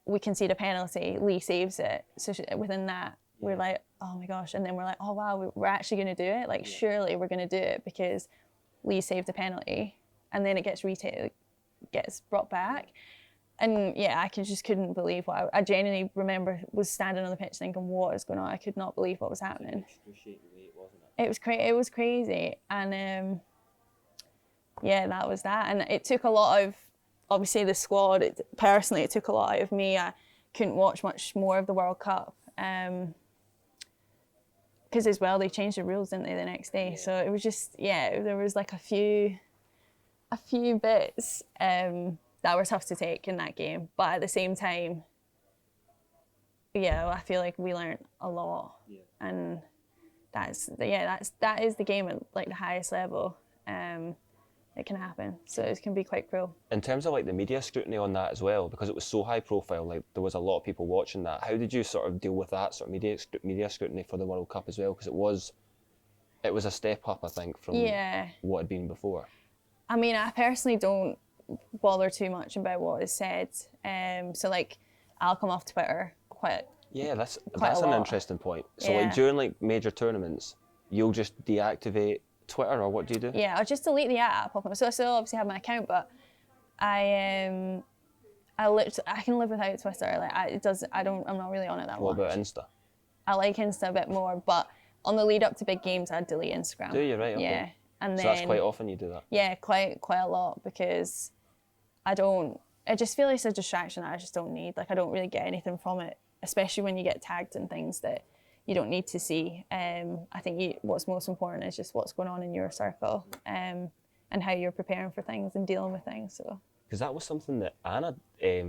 we concede a penalty, Lee saves it. So within that, we're like, oh my gosh. And then we're like, oh wow, we're actually going to do it. Like, surely we're going to do it because Lee saved a penalty. And then it gets gets brought back. And yeah, I just couldn't believe what I genuinely remember was standing on the pitch thinking, what is going on? I could not believe what was happening. It was crazy. And yeah, that was that. And it took a lot of, obviously the squad, personally, it took a lot out of me. I couldn't watch much more of the World Cup. Because as well, they changed the rules, didn't they, the next day? Yeah. So it was just, yeah, there was like a few bits that were tough to take in that game. But at the same time, yeah, I feel like we learned a lot. Yeah. And that is the game at like the highest level. It can happen, so it can be quite cruel. In terms of like the media scrutiny on that as well, because it was so high profile, like there was a lot of people watching that. How did you sort of deal with that sort of media scrutiny for the World Cup as well? Because it was a step up, I think, from what had been before. I mean, I personally don't bother too much about what is said. So like, I'll come off Twitter quite. Yeah, that's a an lot. interesting point. So Yeah. like during like major tournaments, you'll just deactivate Twitter, or what do you do? Yeah, I'll just delete the app. So I still obviously have my account, but I can live without Twitter. Like I'm not really on it that What much. about Insta? I like Insta a bit more, but on the lead up to big games, I'd delete Instagram. Do you? Right, okay. Yeah, and So then that's quite often you do that? yeah, quite a lot, because I just feel like it's a distraction that I just don't need. Like, I don't really get anything from it, especially when you get tagged in things that you don't need to see. I think what's most important is just what's going on in your circle, and how you're preparing for things and dealing with things. So. Because that was something that Anna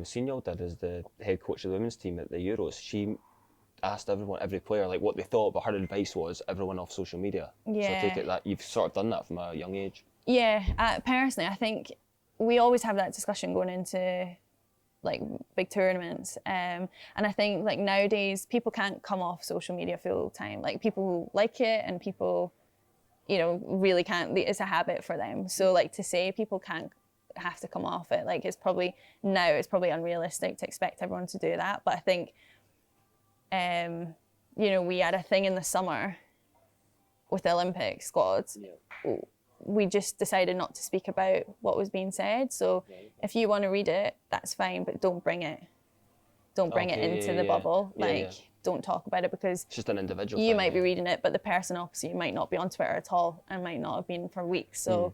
Senior did as the head coach of the women's team at the Euros. She asked every player, like what they thought, but her advice was everyone off social media. Yeah. So I take it that you've sort of done that from a young age. Yeah, personally, I think we always have that discussion going into like big tournaments, and I think like nowadays people can't come off social media full time. Like, people like it, and people, really can't. It's a habit for them. So like, to say people can't have to come off it, like, it's probably unrealistic to expect everyone to do that. But I think we had a thing in the summer with the Olympic squad. Yeah. We just decided not to speak about what was being said. So if you want to read it, that's fine, but don't bring it into the bubble. Don't talk about it, because It's just an individual you thing, might be reading it, but the person opposite you might not be on Twitter at all and might not have been for weeks. So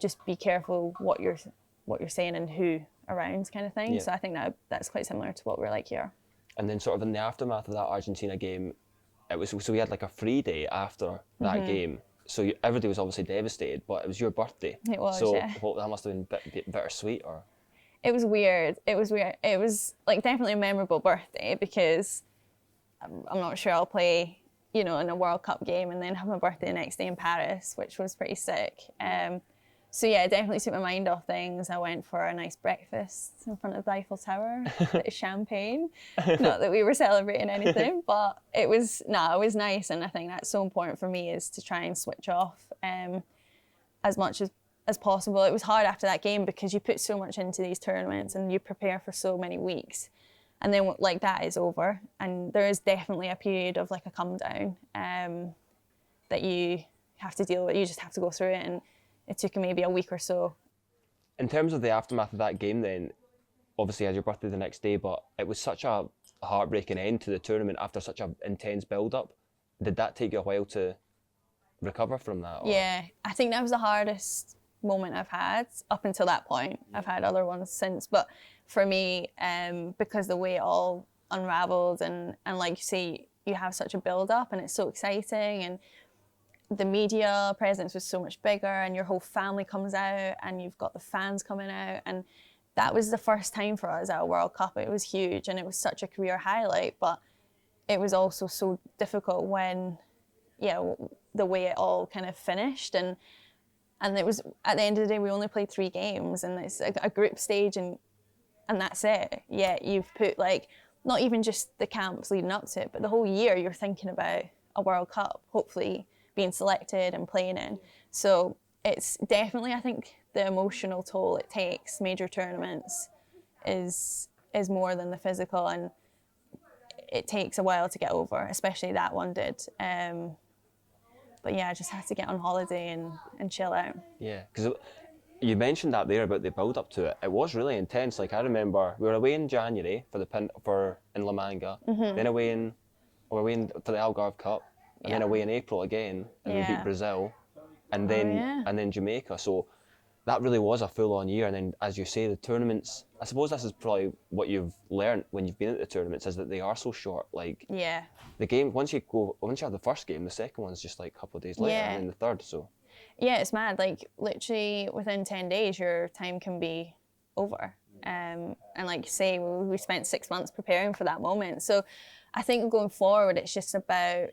just be careful what you're saying and who around, kind of thing. Yeah. So I think that's quite similar to what we're like here. And then sort of in the aftermath of that Argentina game, so we had like a free day after that game. So everybody was obviously devastated, but it was your birthday. It was, so yeah. That must have been bittersweet, or? It was weird. It was like definitely a memorable birthday, because I'm not sure I'll play, in a World Cup game and then have my birthday the next day in Paris, which was pretty sick. So yeah, it definitely took my mind off things. I went for a nice breakfast in front of the Eiffel Tower, a bit of champagne. Not that we were celebrating anything, but it was nice. And I think that's so important for me, is to try and switch off as much as possible. It was hard after that game, because you put so much into these tournaments and you prepare for so many weeks. And then like that is over. And there is definitely a period of like a come down that you have to deal with. You just have to go through it, and it took maybe a week or so. In terms of the aftermath of that game then, obviously you had your birthday the next day, but it was such a heartbreaking end to the tournament after such an intense build-up. Did that take you a while to recover from that? Or? Yeah, I think that was the hardest moment I've had up until that point. I've had other ones since, but for me, because the way it all unraveled and like you say, you have such a build-up and it's so exciting, and the media presence was so much bigger, and your whole family comes out and you've got the fans coming out, and that was the first time for us at a World Cup. It was huge and it was such a career highlight, but it was also so difficult when, the way it all kind of finished, and it was, at the end of the day, we only played 3 games, and it's a group stage, and that's it. Yeah, you've put like, not even just the camps leading up to it, but the whole year you're thinking about a World Cup, hopefully being selected and playing in. So it's definitely, I think, the emotional toll it takes, major tournaments, is more than the physical, and it takes a while to get over, especially that one did. But yeah, I just had to get on holiday and chill out. Yeah, because you mentioned that there about the build up to it. It was really intense. Like I remember we were away in January in La Manga, then away for the Algarve Cup, and then away in April again, and we beat Brazil, and then Jamaica. So that really was a full-on year. And then, as you say, the tournaments, I suppose this is probably what you've learned when you've been at the tournaments, is that they are so short. Like the game, once you have the first game, the second one's just like a couple of days later, and then the third. So yeah, it's mad. Like literally within 10 days, your time can be over. And like you say, we spent 6 months preparing for that moment. So I think going forward, it's just about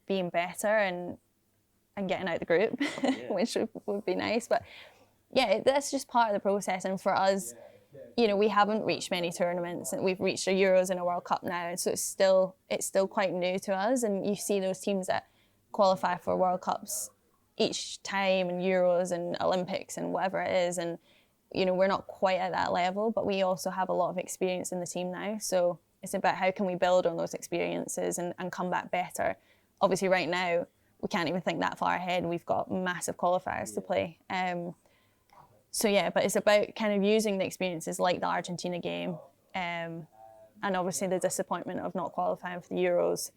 being better and getting out the group, which would be nice. But yeah, that's just part of the process. And for us, we haven't reached many tournaments, and we've reached a Euros and a World Cup now, and so it's still quite new to us. And you see those teams that qualify for World Cups each time, and Euros and Olympics and whatever it is, and we're not quite at that level, but we also have a lot of experience in the team now. So it's about how can we build on those experiences and come back better. Obviously right now we can't even think that far ahead. We've got massive qualifiers to play. So yeah, but it's about kind of using the experiences like the Argentina game, and obviously the disappointment of not qualifying for the Euros,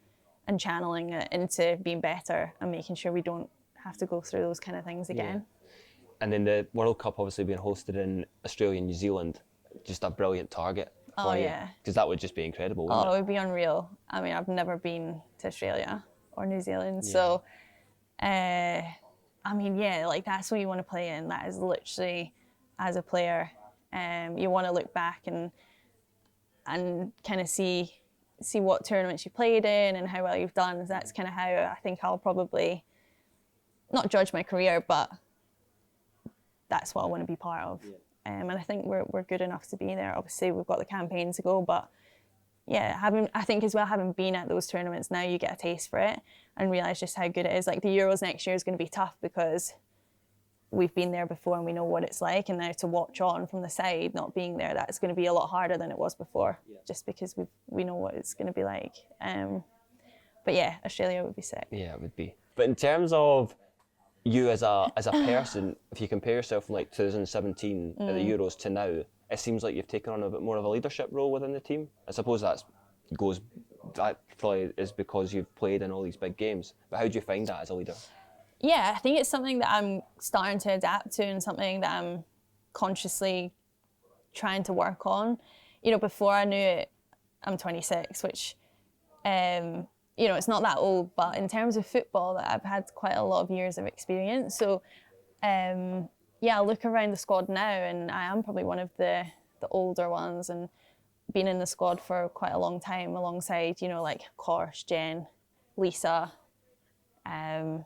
and channeling it into being better and making sure we don't have to go through those kind of things again. Yeah. And then the World Cup obviously being hosted in Australia and New Zealand, just a brilliant target. Oh yeah. Because that would just be incredible, wouldn't it? It would be unreal. I mean, I've never been to Australia or New Zealand, so I mean, yeah, like that's what you want to play in. That is literally, as a player, you want to look back and kind of see what tournaments you played in and how well you've done. That's kind of how I think I'll probably not judge my career, but that's what I want to be part of. Yeah. And I think we're good enough to be there. Obviously, we've got the campaign to go, but yeah, I think as well, having been at those tournaments, now you get a taste for it and realise just how good it is. Like the Euros next year is going to be tough because we've been there before and we know what it's like, and now to watch on from the side, not being there, that's going to be a lot harder than it was before, just because we know what it's going to be like. But yeah, Australia would be sick. Yeah, it would be. But in terms of you as a person, if you compare yourself from like 2017 at the Euros to now, it seems like you've taken on a bit more of a leadership role within the team. I suppose that probably is because you've played in all these big games. But how do you find that as a leader? Yeah, I think it's something that I'm starting to adapt to and something that I'm consciously trying to work on. Before I knew it, I'm 26, which, it's not that old, but in terms of football, I've had quite a lot of years of experience. So, I look around the squad now and I am probably one of the older ones and been in the squad for quite a long time alongside, like Kors, Jen, Lisa, and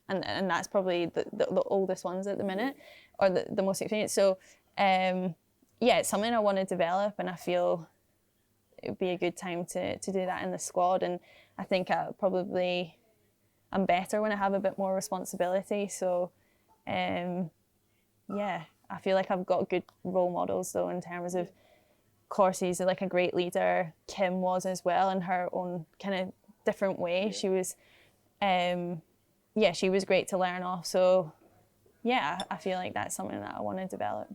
that's probably the oldest ones at the minute, or the most experienced. So, it's something I want to develop, and I feel it would be a good time to do that in the squad. And I think I'm better when I have a bit more responsibility. So, I feel like I've got good role models though, in terms of Corsi's like a great leader. Kim was as well in her own kind of different way. She was yeah, she was great to learn off. So yeah, I feel like that's something that I want to develop.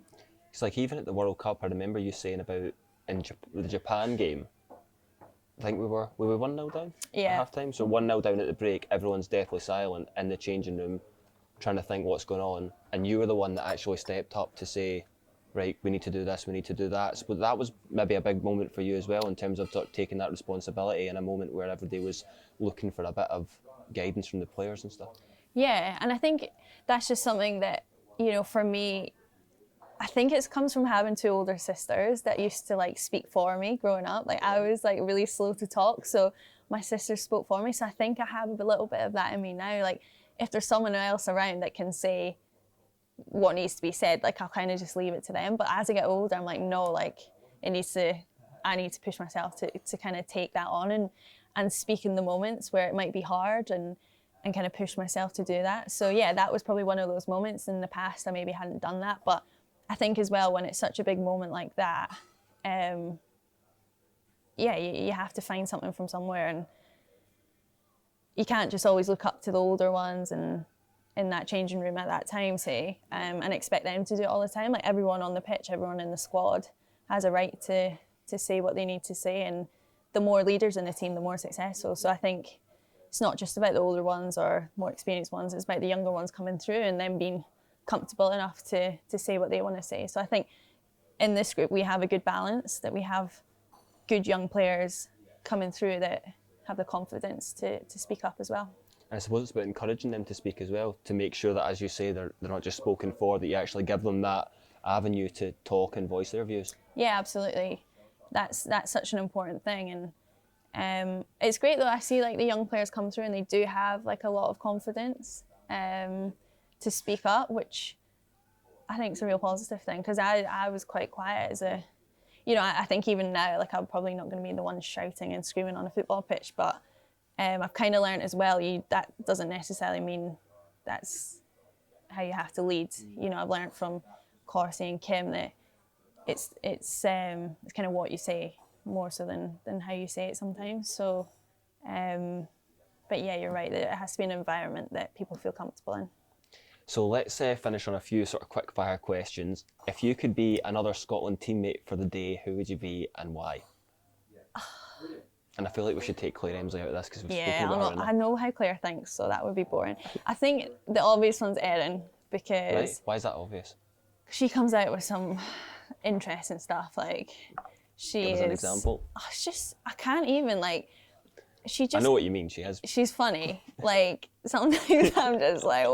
It's like even at the World Cup, I remember you saying about the Japan game. I think we were 1-0 down Yeah. at half time. So 1-0 down at the break, everyone's deathly silent in the changing room, trying to think what's going on. And you were the one that actually stepped up to say, right, we need to do this, we need to do that. So that was maybe a big moment for you as well in terms of sort of taking that responsibility in a moment where everybody was looking for a bit of guidance from the players and stuff. Yeah, and I think that's just something that, you know, for me, I think it comes from having two older sisters that used to like speak for me growing up. Like I was like really slow to talk, so my sister spoke for me. So I think I have a little bit of that in me now. Like if there's someone else around that can say what needs to be said, like I'll kind of just leave it to them. But as I get older, I'm like, no, like I need to push myself to kind of take that on and speak in the moments where it might be hard and kind of push myself to do that. So yeah, that was probably one of those moments. In the past, I maybe hadn't done that, but I think as well, when it's such a big moment like that, yeah, you have to find something from somewhere, and you can't just always look up to the older ones and in that changing room at that time, say, and expect them to do it all the time. Like everyone on the pitch, everyone in the squad has a right to say what they need to say, and the more leaders in the team, the more successful. So I think it's not just about the older ones or more experienced ones, it's about the younger ones coming through and them being comfortable enough to say what they want to say. So I think in this group we have a good balance, that we have good young players coming through that have the confidence to speak up as well. And I suppose it's about encouraging them to speak as well, to make sure that, as you say, they're not just spoken for, that you actually give them that avenue to talk and voice their views. Yeah, absolutely. That's such an important thing, and it's great though. I see like the young players come through and they do have like a lot of confidence to speak up, which I think is a real positive thing, because I was quite quiet as a, you know, I think even now, like I'm probably not going to be the one shouting and screaming on a football pitch, but I've kind of learned as well, that doesn't necessarily mean that's how you have to lead. You know, I've learned from Corsi and Kim that it's kind of what you say more so than how you say it sometimes. So, but yeah, you're right, that it has to be an environment that people feel comfortable in. So let's finish on a few sort of quick fire questions. If you could be another Scotland teammate for the day, who would you be and why? And I feel like we should take Claire Emslie out of this because we've spoken about her enough. I know how Claire thinks, so that would be boring. I think the obvious one's Erin, because Right? Why is that obvious? she comes out with some interesting stuff. Like she Give is us an example. It's just, I can't even, like, she just, I know what you mean, she is. she's funny. Like sometimes I'm just like,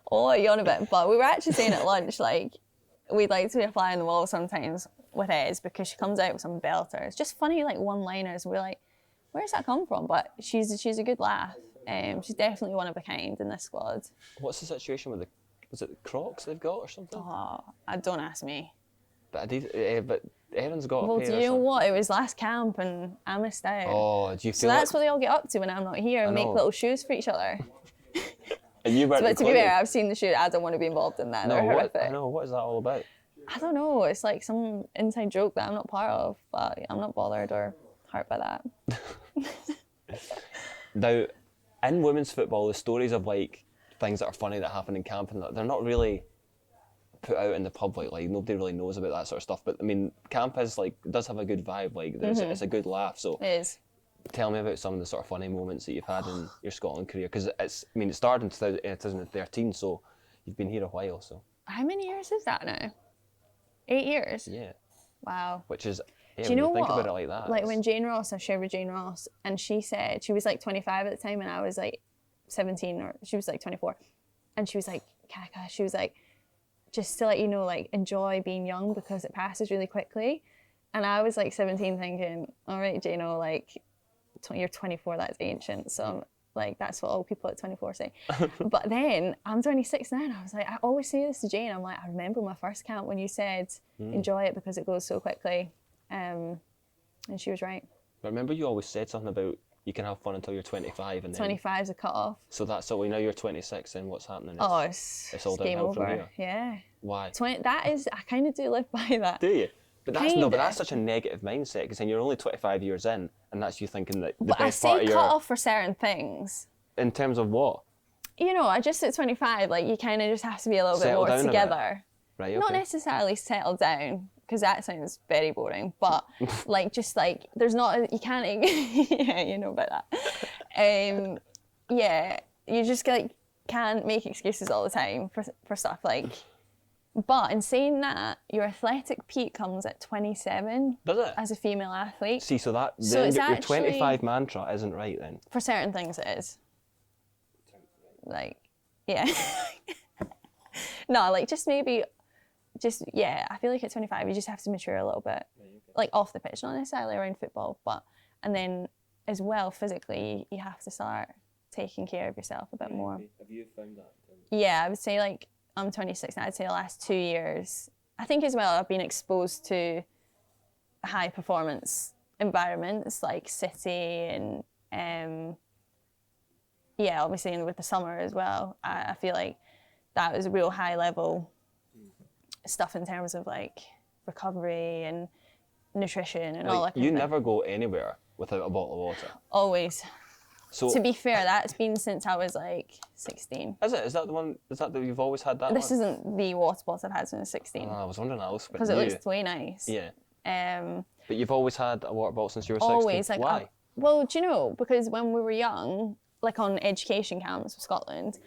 what are you on about? But we were actually saying at lunch, like, we'd like to be a fly on the wall sometimes with Ez, because she comes out with some belters, just funny like one-liners. We're like, where's that come from? But she's a good laugh. She's definitely one of a kind in this squad. What's the situation with was it the Crocs they've got or something? Oh, don't ask me. But Erin's got Well, a pair do or you know something. what? It was last camp and I missed out. Oh, do you So feel that's like... what they all get up to when I'm not here, and make know. little shoes for each other. And you weren't But to be included? fair, I've seen the shoe. I don't want to be involved in that. No, They're what is that all about? I don't know. It's like some inside joke that I'm not part of, but I'm not bothered or hurt by that. Now, in women's football, the stories of like things that are funny that happen in camp, and they're not really put out in the public. Like nobody really knows about that sort of stuff. But I mean, camp is like does have a good vibe. Like it's a good laugh. So It is. tell me about some of the sort of funny moments that you've had in your Scotland career, because it started in 2013, so you've been here a while. So How many years is that now? 8 years? yeah, Wow. which is Do you when know you think what? about it like that. Like it's- when Jane Ross, I shared with Jane Ross, and she said, she was like 25 at the time, and I was like 17, or she was like 24. And she was like, Kaka, she was like, just to let you know, like, enjoy being young because it passes really quickly. And I was like 17 thinking, all right, Jane-O, like, you're 24, that's ancient. So like, that's what all people at 24 say. But then I'm 26 now, and I was like, I always say this to Jane. I'm like, I remember my first camp when you said, enjoy it because it goes so quickly. And she was right. But remember, you always said something about you can have fun until you're 25, and then 25 is a cut off. so that's so now you're 26, and what's happening? Oh, it's all game downhill from over. here. Yeah. Why? That is, I kind of do live by that. Do you? But that's Kinda. no. But that's such a negative mindset, because then you're only 25 years in, and that's you thinking that the But I best part say of cut your off for certain things. in terms of what? You know, I just at 25, like you kind of just have to be a little Settle bit more down a bit. together. Right, okay. Not necessarily settle down, because that sounds very boring, but like just like there's not, you can't, yeah, you know about that. Yeah, you just like can't make excuses all the time for stuff like. But in saying that, your athletic peak comes at 27. Does it? As a female athlete. See, so that So then it's your actually- 25 mantra isn't right then. For certain things, it is. Like, yeah. No, like just maybe, yeah. I feel like at 25, you just have to mature a little bit, like off the pitch, not necessarily around football, but and then as well physically, you have to start taking care of yourself a bit more. Have you found that? Yeah, I would say like I'm 26 now. I'd say the last 2 years. I think as well I've been exposed to high performance environments like City and yeah, obviously and with the summer as well. I feel like that was a real high level stuff in terms of like recovery and nutrition and all that kind You of thing. never go anywhere without a bottle of water. Always. So To be fair, that's been since I was like 16. is it? Is that the one? Is that you've always had that? This one? isn't the water bottle I've had since I was 16 Oh, I was wondering else, but because it looks way nice. Yeah, Um, but you've always had a water bottle since you were 16. always like Why? well, do you know, because when we were young, like on education camps with Scotland,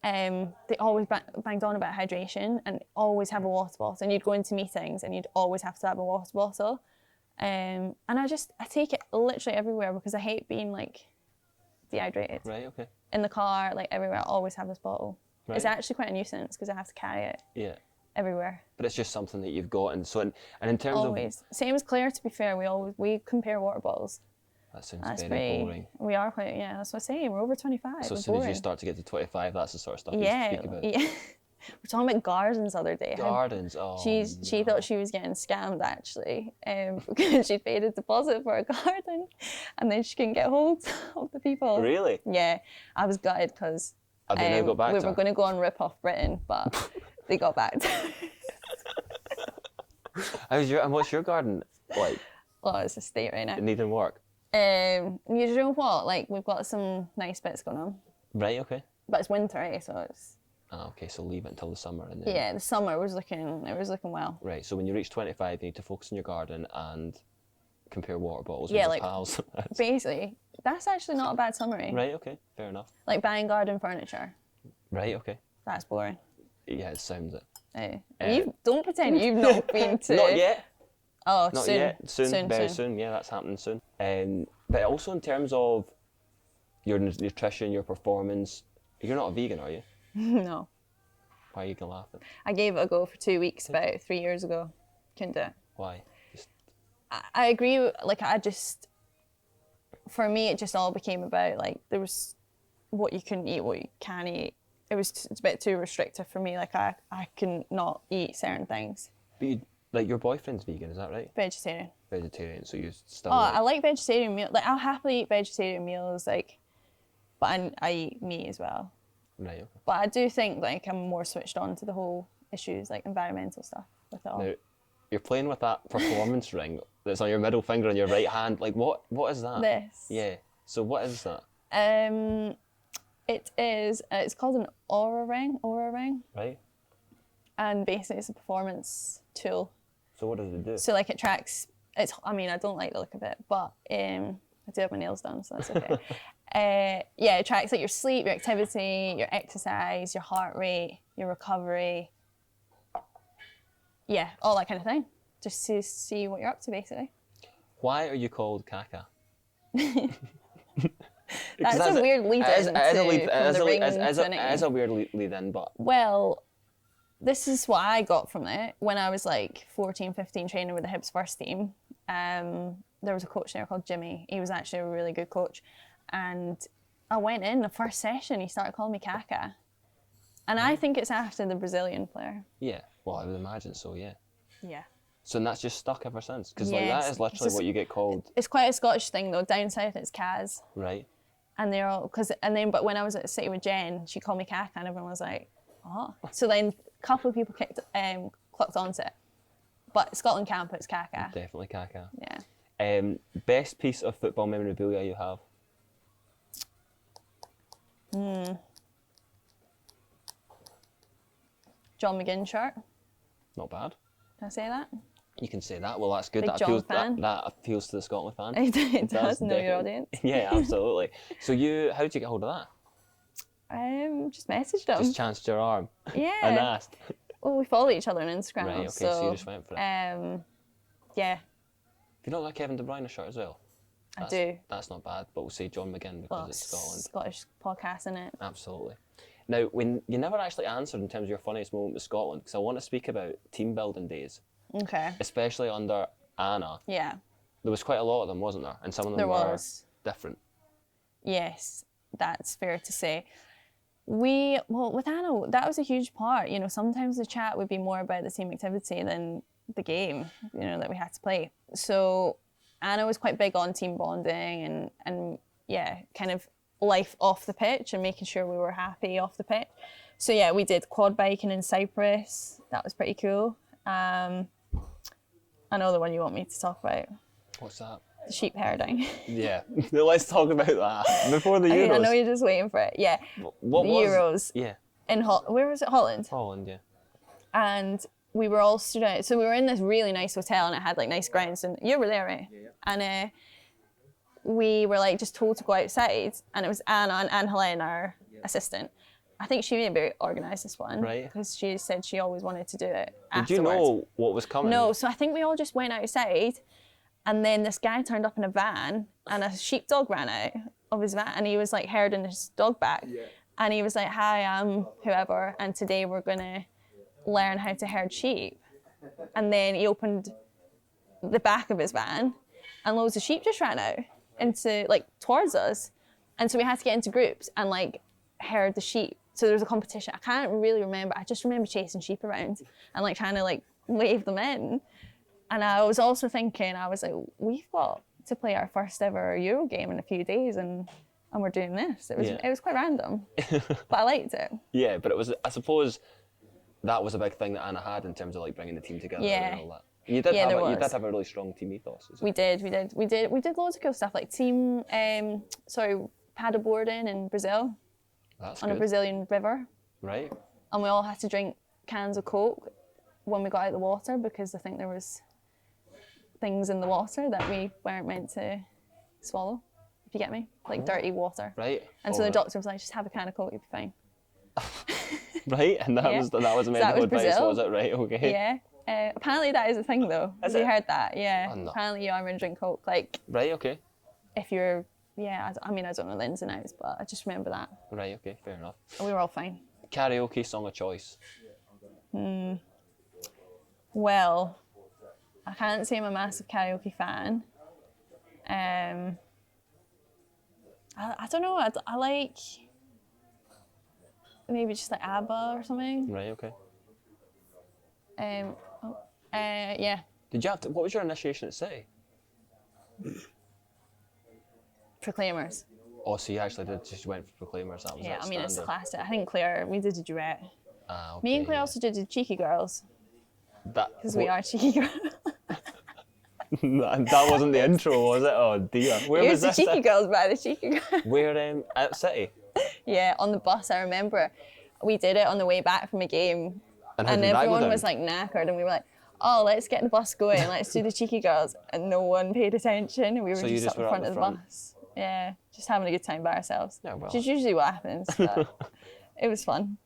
they always banged on about hydration and always have a water bottle, and you'd go into meetings and you'd always have to have a water bottle, and I take it literally everywhere because I hate being like dehydrated. Right. Okay. In the car, like everywhere, I always have this bottle. Right. It's actually quite a nuisance because I have to carry it Yeah. everywhere. But it's just something that you've got, and so and in terms Always. Same as Claire, to be fair, we compare water bottles. of that sounds That's very pretty boring. We are quite, yeah, that's what I'm saying. We're over 25. So we're as soon as you boring. start to get to 25, that's the sort of stuff Yeah, you speak about. yeah. We're talking about gardens the other day. how Gardens. Oh. She thought she was getting scammed actually, because she paid a deposit for a garden, and then she couldn't get hold of the people. Really? Yeah, I was gutted because Have they now got back we to were her? going to go on Rip Off Britain, but they got back to her. And what's your garden like? Well, it's a state right now. Needing work? You know what? Like we've got some nice bits going on, Right. Okay. but it's winter, eh? So it's Ah, okay. So leave it until the summer, and then. yeah. The summer was looking well. Right. So when you reach 25, you need to focus on your garden and compare water bottles Yeah, with your like- pals. Basically, that's actually not a bad summary. Right. Okay. Fair enough. Like buying garden furniture. Right. Okay. That's boring. Yeah, it sounds it. You don't pretend you've not been to. Not yet. Oh, Not soon. yet. Soon. Very soon. Yeah, that's happening soon. But also in terms of your nutrition, your performance, you're not a vegan, are you? No, Why are you laughing? I gave it a go for 2 weeks about 3 years ago. Couldn't do it. Why? Just I agree. Like for me, it just all became about like there was what you couldn't eat, what you can eat. It's a bit too restrictive for me. Like I can not eat certain things. But you, like your boyfriend's vegan, is that right? Vegetarian. Vegetarian, so you still. Oh, I like vegetarian meals. Like I'll happily eat vegetarian meals. Like, but I eat meat as well. Right. Okay. But I do think like I'm more switched on to the whole issues like environmental stuff with it all. Now, you're playing with that performance ring that's on your middle finger on your right hand. Like what is that? This. Yeah. So what is that? It is. It's called an aura ring. Right. And basically it's a performance tool. So what does it do? So like it tracks. I mean, I don't like the look of it, but I do have my nails done, so that's okay. Yeah, it tracks like your sleep, your activity, your exercise, your heart rate, your recovery. Yeah, all that kind of thing. Just to see what you're up to, basically. Why are you called Kaka? That's a weird lead-in It is to a weird lead-in, but Well, this is what I got from it. When I was like 14, 15 training with the Hibs first team, there was a coach there called Jimmy. He was actually a really good coach. And I went in the first session, he started calling me Kaka. And I think it's after the Brazilian player. yeah, well, I would imagine so, yeah. Yeah. So and that's just stuck ever since, because like Yes, that is literally it's what you get called, It's quite a Scottish thing though. Down south it's Kaz. right? And they're all, but when I was at City with Jen, she called me Kaka and everyone was like, what? So then a couple of people clocked onto it. But Scotland camp, it's Kaka. Definitely Kaka. Yeah. Best piece of football memorabilia you have? John McGinn shirt. Not bad. Can I say that? You can say that. Well, that's good. Big That John appeals, fan. that appeals to the Scotland fan. It does know your definitely. audience. Yeah, absolutely. So how did you get hold of that? Just messaged him. Just chanced your arm Yeah. and asked. Well, we follow each other on Instagram. Right, okay, so you just went for it. Yeah, Have you not got Kevin De Bruyne shirt as well? I do. That's not bad, but we'll say John McGinn because Well, it's Scotland. Scottish podcast, isn't it? Absolutely. Now, when you never actually answered in terms of your funniest moment with Scotland, because I want to speak about team building days, Okay. especially under Anna. Yeah, There was quite a lot of them, wasn't there? And some of them there were was. different. Yes, that's fair to say. With Anna, that was a huge part. You know, sometimes the chat would be more about the team activity than the game, you know, that we had to play. So Anna was quite big on team bonding and yeah, kind of life off the pitch and making sure we were happy off the pitch. So yeah, we did quad biking in Cyprus. That was pretty cool. I know the one you want me to talk about, What's that? the sheep herding. Yeah, let's talk about that before the Euros. I know you're just waiting for it. Yeah, What the was Euros Yeah, in where was it? Holland. Holland. Yeah. And we were all stood out. So we were in this really nice hotel and it had like nice grounds. And you were there, right? Yeah. And we were like just told to go outside. And it was Anna and Anne Helene, our assistant. I think she maybe organised this one. Right. Because she said she always wanted to do it Did afterwards. you know what was coming? No, so I think we all just went outside. And then this guy turned up in a van and a sheepdog ran out of his van. And he was like herding his dog back. Yeah. And he was like, hi, I'm whoever. And today we're going to learn how to herd sheep. And then he opened the back of his van and loads of sheep just ran out into like towards us. And so we had to get into groups and like herd the sheep. So there was a competition. I can't really remember. I just remember chasing sheep around and like trying to like wave them in. And I was also thinking, I was like, we've got to play our first ever Euro game in a few days and we're doing this. It was quite random, but I liked it. Yeah, but it was. I suppose that was a big thing that Anna had in terms of like bringing the team together and all that. You did have a really strong team ethos. We did loads of cool stuff like team, paddleboarding in Brazil. That's on good. a Brazilian river. Right. And we all had to drink cans of Coke when we got out of the water because I think there was things in the water that we weren't meant to swallow, if you get me, like dirty water. Right. And so the doctor was like, just have a can of Coke, you'll be fine. Right, and that was medical advice, Brazil. was it? Right, okay. Yeah. Apparently that is a thing though. Have you heard that? Yeah. Oh, no. Apparently you are meant to drink Coke. Like, Right, okay. if you're, I don't know the ins and outs, but I just remember that. Right, okay, fair enough. And we were all fine. Karaoke song of choice. Well, I can't say I'm a massive karaoke fan. I don't know, I like maybe just like ABBA or something. Right, okay. Yeah. Did you have to, what was your initiation at City? Proclaimers. Oh, so you actually did, just went for Proclaimers, that was Yeah, that I mean, it's standard. classic. I think Claire, we did a duet. Ah, okay, Me and Claire also did the Cheeky Girls, because we are cheeky girls. That wasn't the intro, was it? Oh dear. Where It was was the this? Cheeky Girls by the Cheeky Girls. Where, at City? Yeah, on the bus, I remember. We did it on the way back from a game. And how did that go everyone down? was like knackered and we were like, oh, let's get the bus going, let's do the Cheeky Girls. And no one paid attention and we were So you just just up in were front up of the the front? bus. Yeah, just having a good time by ourselves. Yeah, well. Which is usually what happens, but it was fun.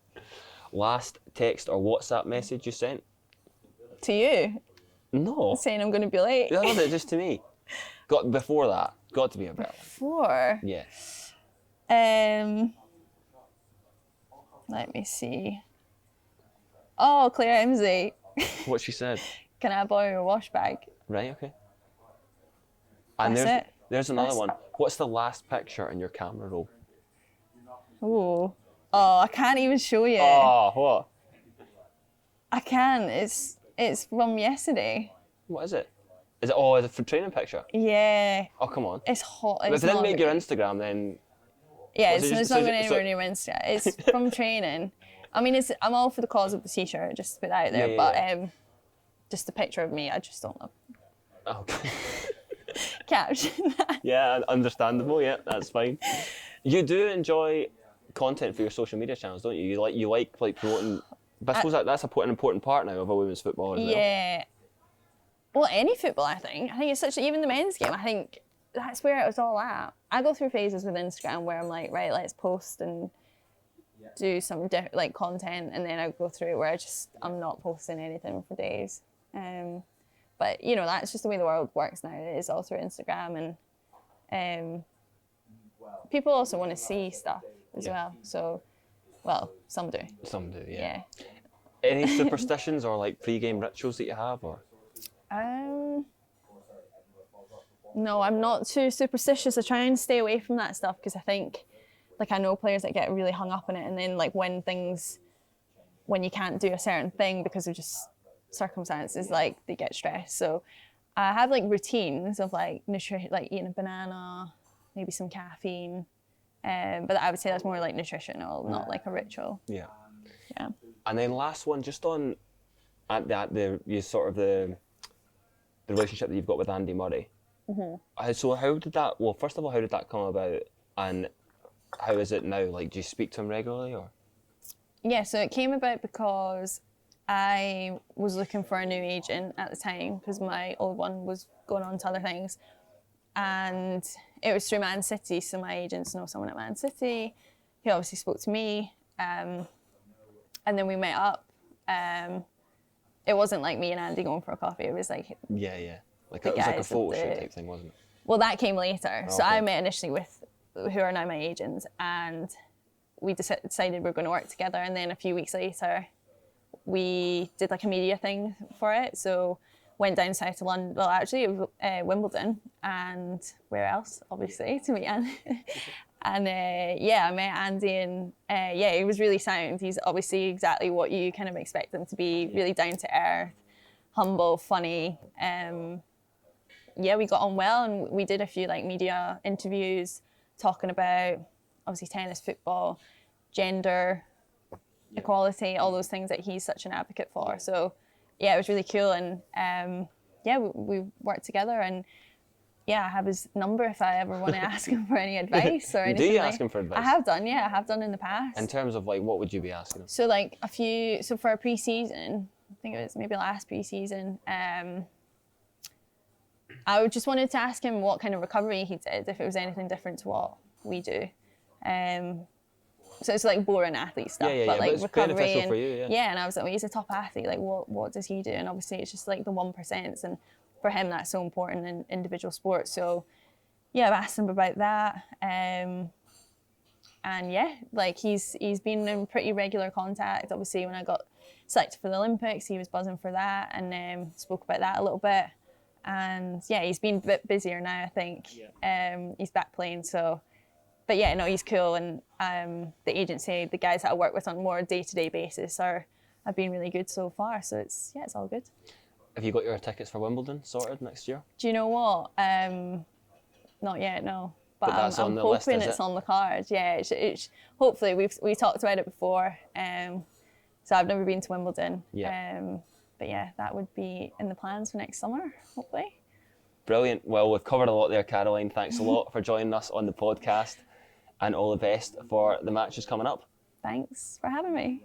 Last text or WhatsApp message you sent? To you, No. saying I'm going to be late. No, no, just to me. Before that, got to be a bit. Before, Yeah. let me see. Oh, Claire Emslie, What she said. can I borrow your wash bag? Right, okay. And That's it. there's another That's- one. What's the last picture in your camera roll? Ooh. Oh, I can't even show you. Oh, what? I can. It's from yesterday. What is it? Is it a training picture? Yeah. Oh, come on. It's hot. If It's it didn't not make your very- Instagram, then Yeah, Was it's, it just- it's so not is going it- anywhere so- near Insta. It's from training. I mean, I'm all for the cause of the t-shirt, just to put that out there. Yeah, but just a picture of me, I just don't know. oh, Caption that. yeah, understandable. Yeah, that's fine. You do enjoy content for your social media channels, don't you? You like promoting. But I suppose that's an important part now of a women's football as well. Yeah. Well, any football, I think. I think it's even the men's game. I think that's where it was all at. I go through phases with Instagram where I'm like, right, let's post and do some content, and then I go through it where I'm not posting anything for days. But that's just the way the world works now. It is all through Instagram, and people also want to see stuff as well. So, well, some do. Some do, yeah. Any superstitions or like pre-game rituals that you have, or? No, I'm not too superstitious. I try and stay away from that stuff because I think, I know players that get really hung up on it, and then when you can't do a certain thing because of just circumstances, they get stressed. So I have routines of nutrition, eating a banana, maybe some caffeine, but I would say that's more nutritional, not a ritual. Yeah. Yeah. And then last one, just on the relationship that you've got with Andy Murray. Mm-hmm. So how did that? Well, first of all, how did that come about, and how is it now? Do you speak to him regularly, or? Yeah, so it came about because I was looking for a new agent at the time because my old one was going on to other things, and it was through Man City. So my agents know someone at Man City. He obviously spoke to me, and then we met up. It wasn't me and Andy going for a coffee. It was yeah. It was a photo shoot type thing, wasn't it? Well, that came later. Oh, so okay. I met initially with who are now my agents, and we decided we were going to work together. And then a few weeks later, we did a media thing for it. So went down south to London. Well, actually, it was Wimbledon, and where else? Obviously, to meet Andy. And I met Andy, and he was really sound. He's obviously exactly what you kind of expect him to be, really down to earth, humble, funny. We got on well, and we did a few media interviews talking about obviously tennis, football, gender equality, all those things that he's such an advocate for. So it was really cool, and we worked together, and I have his number if I ever want to ask him for any advice or anything. Do you ask him for advice? I have done, I have done in the past. In terms of what would you be asking him? So for a pre-season, I think it was maybe last pre-season, I just wanted to ask him what kind of recovery he did, if it was anything different to what we do. So it's boring athlete stuff, but it's recovery beneficial for you, and I was like, well, he's a top athlete. What does he do? And obviously, it's just the 1%, and for him, that's so important in individual sports. So I've asked him about that, and he's been in pretty regular contact. Obviously, when I got selected for the Olympics, he was buzzing for that, and spoke about that a little bit. And he's been a bit busier now, I think. He's back playing, so. But he's cool, and the agency, the guys that I work with on a more day-to-day basis have been really good so far. So it's all good. Have you got your tickets for Wimbledon sorted next year? Do you know what? Not yet, no. But that's I'm on the hoping list, is it's it? on the card. Yeah, hopefully we talked about it before. So I've never been to Wimbledon. Yeah. But that would be in the plans for next summer, hopefully. Brilliant. Well, we've covered a lot there, Caroline. Thanks a lot for joining us on the podcast, and all the best for the matches coming up. Thanks for having me.